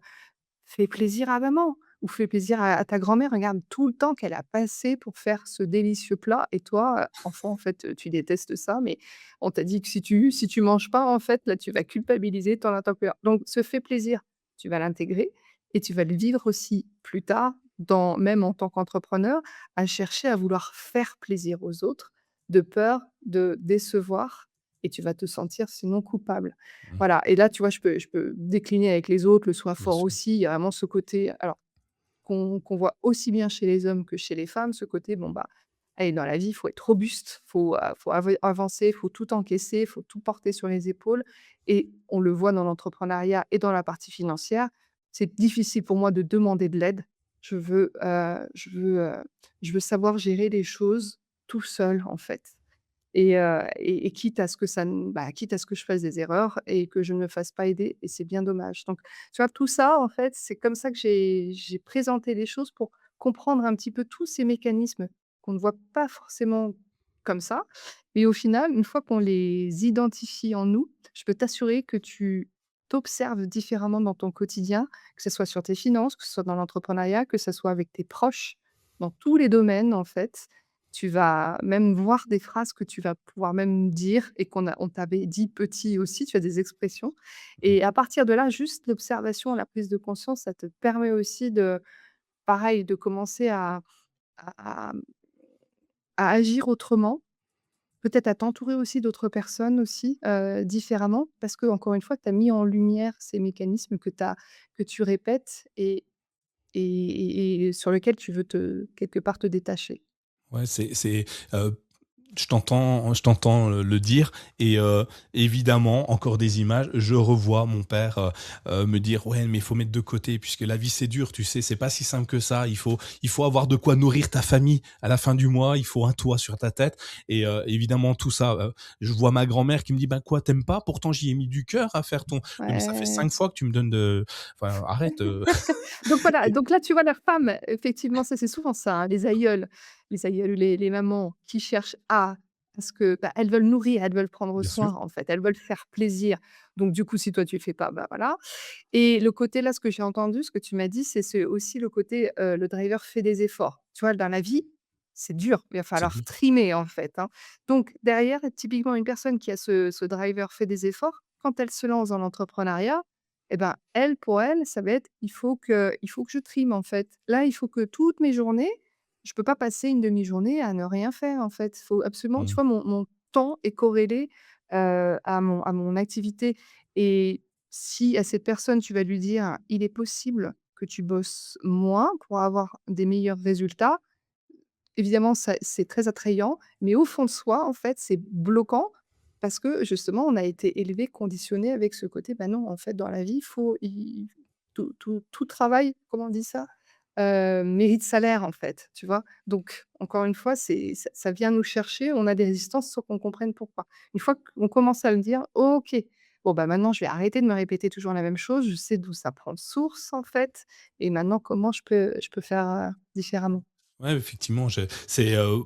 fais plaisir à maman ou fais plaisir à ta grand-mère. Regarde tout le temps qu'elle a passé pour faire ce délicieux plat et toi, enfant, en fait, tu détestes ça, mais on t'a dit que si tu manges pas, en fait, là, tu vas culpabiliser, ton as donc ce fait plaisir, tu vas l'intégrer et tu vas le vivre aussi plus tard même en tant qu'entrepreneur, à chercher à vouloir faire plaisir aux autres, de peur de décevoir et tu vas te sentir sinon coupable. Mmh. Voilà et là, tu vois, je peux décliner avec les autres, le soin Bien fort sûr. aussi. Il y a vraiment ce côté alors qu'on voit aussi bien chez les hommes que chez les femmes, ce côté, bon, bah, allez, dans la vie, il faut être robuste, faut avancer, il faut tout encaisser, il faut tout porter sur les épaules et on le voit dans l'entrepreneuriat et dans la partie financière. C'est difficile pour moi de demander de l'aide. Je veux, je veux savoir gérer les choses tout seul, en fait. Et quitte à ce que quitte à ce que je fasse des erreurs et que je ne me fasse pas aider et c'est bien dommage. Donc, tu vois, tout ça, en fait, c'est comme ça que j'ai présenté les choses pour comprendre un petit peu tous ces mécanismes qu'on ne voit pas forcément comme ça. Et au final, une fois qu'on les identifie en nous, je peux t'assurer que tu t'observes différemment dans ton quotidien, que ce soit sur tes finances, que ce soit dans l'entrepreneuriat, que ce soit avec tes proches, dans tous les domaines, en fait. Tu vas même voir des phrases que tu vas pouvoir même dire et on t'avait dit petit aussi, tu as des expressions et à partir de là, juste l'observation, la prise de conscience, ça te permet aussi de pareil, de commencer à à agir autrement, peut-être à t'entourer aussi d'autres personnes aussi, différemment parce que encore une fois, tu as mis en lumière ces mécanismes que tu répètes et sur lesquels tu veux quelque part te détacher. Ouais, heu, je t'entends, le dire et évidemment, encore des images, je revois mon père, me dire: «Ouais, mais il faut mettre de côté puisque la vie c'est dur, tu sais, c'est pas si simple que ça. Il faut avoir de quoi nourrir ta famille à la fin du mois, il faut un toit sur ta tête» et évidemment tout ça, je vois ma grand-mère qui me dit: «Ben quoi, t'aimes pas? Pourtant j'y ai mis du cœur à faire ton». «Oui, mais ça fait Ouais. 5 fois que tu me donnes de enfin arrête, Donc voilà, donc là, tu vois, la femme, effectivement, ça, c'est souvent ça, hein, les aïeules, les mamans qui cherchent parce que, bah, elles veulent nourrir, elles veulent prendre Bien sûr. soin, en fait, elles veulent faire plaisir. Donc du coup, si toi, tu fais pas, bah, voilà et le côté là, ce que j'ai entendu, ce que tu m'as dit, c'est aussi le côté, le driver fait des efforts. Tu vois, dans la vie, c'est dur, il va C'est falloir dur. trimer, en fait, hein. Donc derrière, typiquement, une personne qui a ce driver fait des efforts, quand elle se lance dans l'entrepreneuriat et ben, pour elle, ça va être: «Il faut que je trime, en fait. Là, il faut que toutes mes journées, je peux pas passer une demi-journée à ne rien faire, en fait. Il faut absolument» tu Mmh. vois, mon temps est corrélé, à mon activité et si à cette personne, tu vas lui dire: «Il est possible que tu bosses moins pour avoir des meilleurs résultats», évidemment, ça c'est très attrayant, mais au fond de soi, en fait, c'est bloquant parce que justement, on a été élevé, conditionné avec ce côté, bah, non, en fait, dans la vie, il faut il tout travail, comment on dit ça? Mérite salaire, en fait, tu vois? Donc encore une fois, ça vient nous chercher, on a des résistances sans qu'on comprenne pourquoi. Une fois qu'on commence à le dire: «OK, bon, bah, maintenant, je vais arrêter de me répéter toujours la même chose, je sais d'où ça prend source, en fait et maintenant comment je peux faire, différemment?» Ouais, effectivement,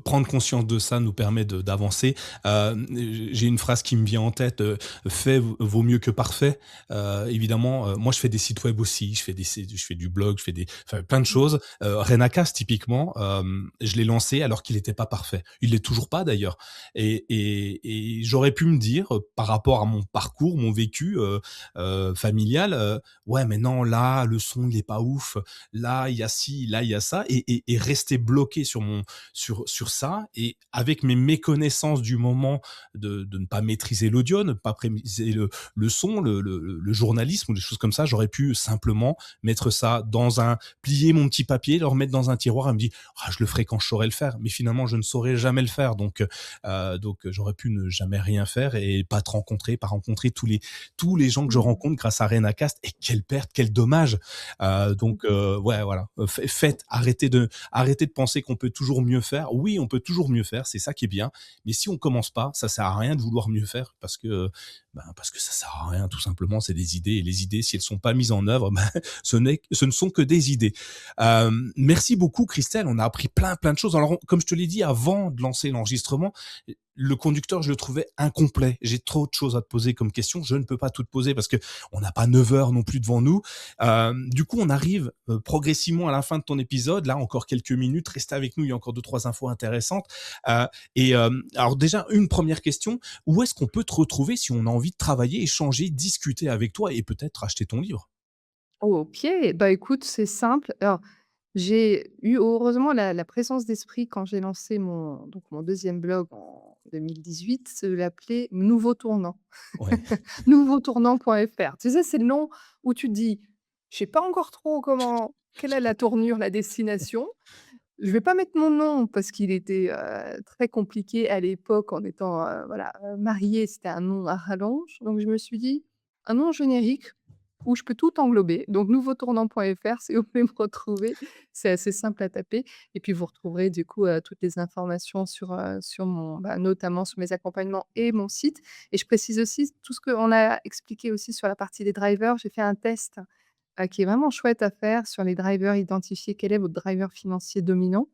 prendre conscience de ça nous permet d'avancer. J'ai une phrase qui me vient en tête, «Fait vaut mieux que parfait». Évidemment, moi je fais des sites web aussi, je fais du blog, je fais plein de choses. Renakas typiquement, je l'ai lancé alors qu'il était pas parfait. Il l'est toujours pas d'ailleurs et j'aurais pu me dire, par rapport à mon parcours, mon vécu, familial, «Ouais mais non là, le son il est pas ouf, là il y a ci, là il y a ça» et rester bloqué sur ça, et avec mes méconnaissances du moment de ne pas maîtriser l'audio, ne pas maîtriser le son, le journalisme ou des choses comme ça, j'aurais pu simplement mettre ça dans plier mon petit papier, le remettre dans un tiroir et me dire, ah, je le ferai quand je saurai le faire. Mais finalement, je ne saurais jamais le faire. Donc j'aurais pu ne jamais rien faire et pas rencontrer tous les gens que je Mmh. rencontre grâce à Renacast. Et quelle perte, quel dommage. Ouais, voilà. Arrêtez de penser qu'on peut toujours mieux faire. Oui, on peut toujours mieux faire. C'est ça qui est bien. Mais si on commence pas, ça sert à rien de vouloir mieux faire parce que ça sert à rien, tout simplement. C'est des idées, et les idées, si elles sont pas mises en œuvre, ce ne sont que des idées. Merci beaucoup, Christelle. On a appris plein de choses. Alors, comme je te l'ai dit avant de lancer l'enregistrement, le conducteur, je le trouvais incomplet. J'ai trop de choses à te poser comme question. Je ne peux pas tout te poser parce que on n'a pas 9 heures non plus devant nous. Du coup, on arrive progressivement à la fin de ton épisode. Là, encore quelques minutes. Restez avec nous. Il y a encore 2, 3 infos intéressantes. Alors déjà, une première question. Où est-ce qu'on peut te retrouver si on a envie de travailler, échanger, discuter avec toi et peut-être acheter ton livre? OK, bah, écoute, c'est simple. Alors, j'ai eu heureusement la présence d'esprit quand j'ai lancé mon 2e blog en 2018, de l'appeler Nouveau Tournant. Ouais. Nouveautournant.fr. Tu sais, c'est le nom où tu te dis: «Je sais pas encore trop quelle est la tournure, la destination. Je vais pas mettre mon nom parce qu'il était, très compliqué à l'époque en étant, voilà, mariée, c'était un nom à rallonge». Donc je me suis dit: «Un nom générique où je peux tout englober». Donc nouveautournant.fr, c'est où vous pouvez me retrouver. C'est assez simple à taper et puis vous retrouverez du coup, toutes les informations sur notamment sur mes accompagnements et mon site. Et je précise aussi tout ce qu'on a expliqué aussi sur la partie des drivers. J'ai fait un test qui est vraiment chouette à faire sur les drivers, identifier quel est votre driver financier dominant.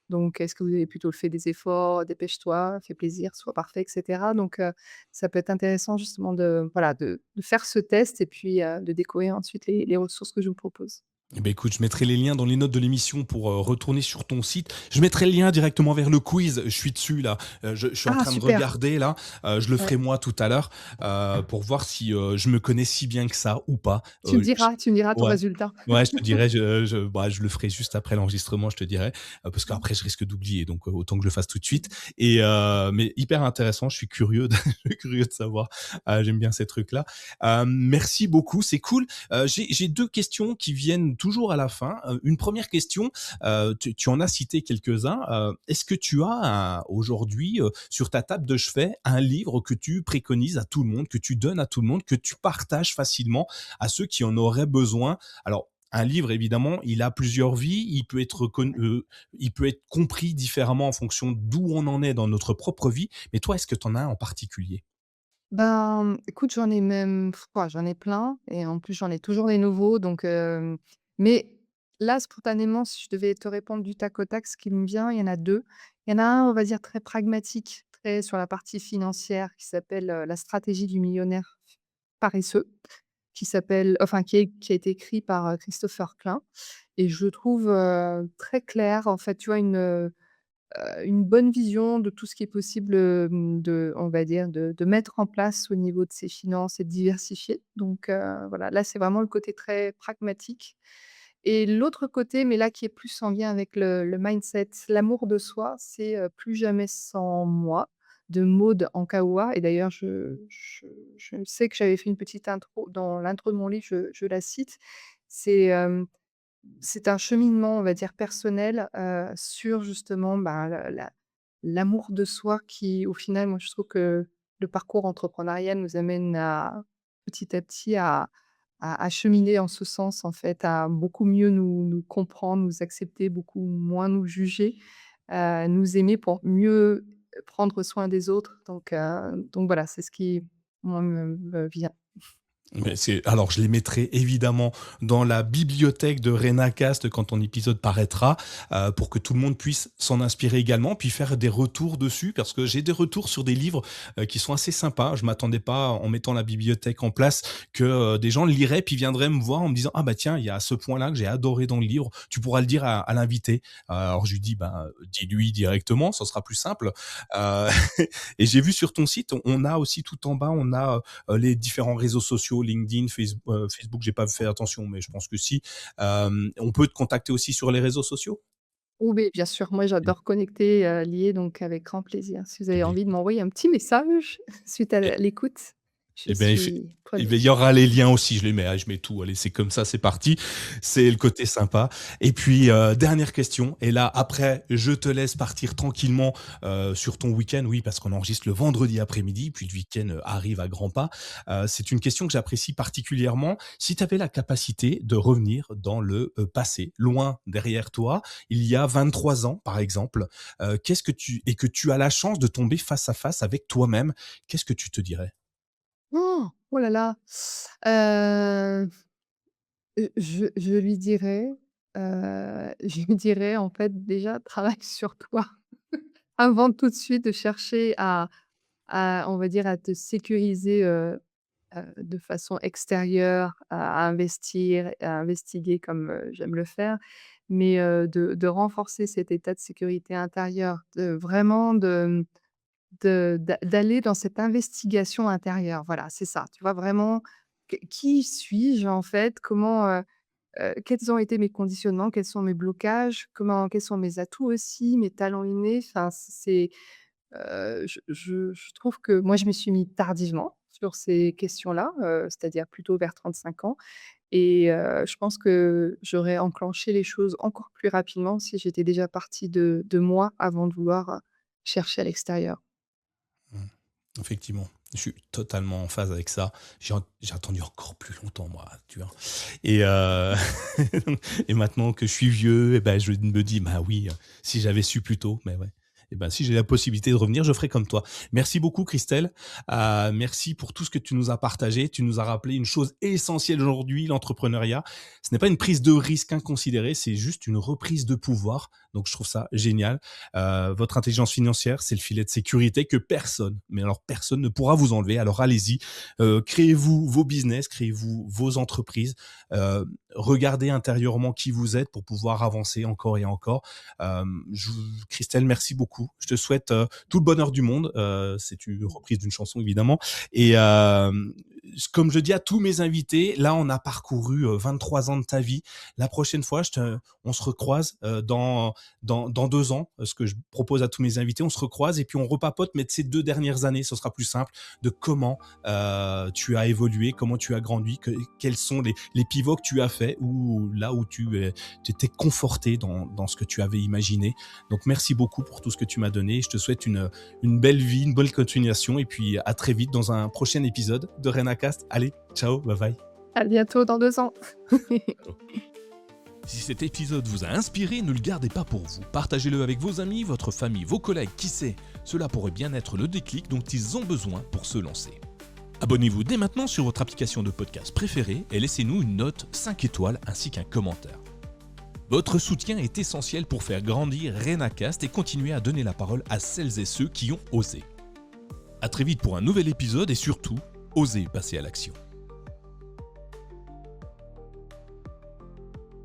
Donc, est-ce que vous avez plutôt fait des efforts, dépêche-toi, fais plaisir, sois parfait, et cetera. Donc, ça peut être intéressant justement de, voilà, de faire ce test et puis, de découvrir ensuite les ressources que je vous propose. Eh ben, écoute, je mettrai les liens dans les notes de l'émission pour retourner sur ton site. Je mettrai le lien directement vers le quiz. Je suis dessus là. Je suis en Ah train de super! regarder là. Je le Ouais. ferai moi tout à l'heure pour voir si je me connais si bien que ça ou pas. Tu me diras ton Ouais. résultat. Ouais, je te dirai, je le ferai juste après l'enregistrement, je te dirai, parce qu'après je risque d'oublier, donc autant que je le fasse tout de suite. Mais hyper intéressant, je suis curieux de, je suis curieux de savoir. J'aime bien ces trucs-là. Merci beaucoup, c'est cool. J'ai 2 questions qui viennent toujours à la fin. Une première question, tu en as cité quelques-uns. Est-ce que tu as aujourd'hui sur ta table de chevet un livre que tu préconises à tout le monde, que tu donnes à tout le monde, que tu partages facilement à ceux qui en auraient besoin? Alors, un livre, évidemment, il a plusieurs vies. Il peut être compris différemment en fonction d'où on en est dans notre propre vie. Mais toi, est-ce que tu en as un en particulier? Ben, écoute, j'en ai même j'en ai plein et en plus, j'en ai toujours des nouveaux donc mais là, spontanément, si je devais te répondre du tac au tac, ce qui me vient, il y en a 2. Il y en a un, on va dire, très pragmatique, très sur la partie financière qui s'appelle, «La stratégie du millionnaire paresseux», qui a été écrit par, Christopher Klein et je le trouve, très clair. En fait, tu vois, une bonne vision de tout ce qui est possible, de on va dire de mettre en place au niveau de ses finances et de diversifier. Donc voilà, là, c'est vraiment le côté très pragmatique et l'autre côté, mais là qui est plus en lien avec le mindset, l'amour de soi, c'est, «Plus jamais sans moi» de Maud Ankaoua et d'ailleurs je sais que j'avais fait une petite intro dans l'intro de mon livre, je la cite. C'est, c'est un cheminement, on va dire, personnel, sur justement, ben, l'amour de soi qui, au final, moi, je trouve que le parcours entrepreneurial nous amène à petit à petit à cheminer en ce sens, en fait, à beaucoup mieux nous comprendre, nous accepter, beaucoup moins nous juger, nous aimer pour mieux prendre soin des autres. Donc voilà, c'est ce qui, moi, me vient. Mais alors je les mettrai évidemment dans la bibliothèque de Renacast quand ton épisode paraîtra, pour que tout le monde puisse s'en inspirer également, puis faire des retours dessus, parce que j'ai des retours sur des livres qui sont assez sympas. Je m'attendais pas, en mettant la bibliothèque en place, que des gens le liraient puis viendraient me voir en me disant: «Ah bah tiens, il y a ce point-là que j'ai adoré dans le livre, tu pourras le dire à l'invité». Alors je lui dis: «Ben, dis-lui directement, ça sera plus simple». Heu et j'ai vu sur ton site, on a aussi tout en bas, on a les différents réseaux sociaux, LinkedIn, Facebook, j'ai pas fait attention, mais je pense que si. On peut te contacter aussi sur les réseaux sociaux? Oui, bien sûr, moi Mmh. j'adore connecter, lier, donc avec grand plaisir. Si vous Eh avez beh, envie de m'envoyer un petit message suite à eh l'écoute, je eh ben, eff suis eh beh, il preneuse. y aura les liens aussi, je les mets, ah, je mets tout, allez, c'est comme ça, c'est parti. C'est le côté sympa et puis, dernière question et là, après, je te laisse partir tranquillement, sur ton week-end. Oui, parce qu'on enregistre le vendredi après-midi, puis le week-end, arrive à grands pas. C'est une question que j'apprécie particulièrement. Si tu avais la capacité de revenir dans le, passé, loin derrière toi, il y a 23 ans, par exemple, qu'est-ce que tu et que tu as la chance de tomber face à face avec toi-même, qu'est-ce que tu te dirais? Oh! Oh là là! Heu, je lui dirais, je lui dirais en fait déjà travaille sur toi avant tout de suite de chercher à on va dire à te sécuriser, de façon extérieure, à investir, à investiguer comme, j'aime le faire, mais de renforcer cet état de sécurité intérieure, de vraiment d'aller dans cette investigation intérieure. Voilà, c'est ça, tu vois? Vraiment, qui suis-je en fait? Quels ont été mes conditionnements? Quels sont mes blocages? Quels sont mes atouts aussi, mes talents innés? Enfin, je trouve que moi, je me suis mis tardivement sur ces questions-là, c'est-à-dire plutôt vers 35 ans et je pense que j'aurais enclenché les choses encore plus rapidement si j'étais déjà partie de moi avant de vouloir, chercher à l'extérieur. Mmh. Effectivement, je suis totalement en phase avec ça. J'ai attendu encore plus longtemps moi, tu vois? Et et maintenant que je suis vieux et ben, je me dis: «Bah oui, si j'avais su plus tôt», mais ouais. Et ben, si j'ai la possibilité de revenir, je ferai comme toi. Merci beaucoup Christelle, merci pour tout ce que tu nous as partagé. Tu nous as rappelé une chose essentielle aujourd'hui, l'entrepreneuriat. Ce n'est pas une prise de risque inconsidérée, c'est juste une reprise de pouvoir. Donc je trouve ça génial. Votre intelligence financière, c'est le filet de sécurité que personne, mais alors personne ne pourra vous enlever. Alors allez-y, créez-vous vos business, créez-vous vos entreprises, regardez intérieurement qui vous êtes pour pouvoir avancer encore et encore. Euh, je- Christelle, merci beaucoup. Je te souhaite tout le bonheur du monde. C'est une reprise d'une chanson évidemment. Et comme je dis à tous mes invités, là on a parcouru 23 ans de ta vie. La prochaine fois, on se recroise dans 2 ans, ce que je propose à tous mes invités, on se recroise et puis on repapote, mais de ces 2 dernières années, ce sera plus simple, de comment tu as évolué, comment tu as grandi, quels sont les pivots que tu as fait, ou là où tu étais conforté dans ce que tu avais imaginé. Donc merci beaucoup pour tout ce que tu m'as donné. Je te souhaite une belle vie, une bonne continuation, et puis à très vite dans un prochain épisode de RenaCast. Allez, ciao, bye bye. À bientôt dans 2 ans. Si cet épisode vous a inspiré, ne le gardez pas pour vous. Partagez-le avec vos amis, votre famille, vos collègues, qui sait. Cela pourrait bien être le déclic dont ils ont besoin pour se lancer. Abonnez-vous dès maintenant sur votre application de podcast préférée et laissez-nous une note 5 étoiles ainsi qu'un commentaire. Votre soutien est essentiel pour faire grandir RenaCast et continuer à donner la parole à celles et ceux qui ont osé. À très vite pour un nouvel épisode et surtout, osez passer à l'action.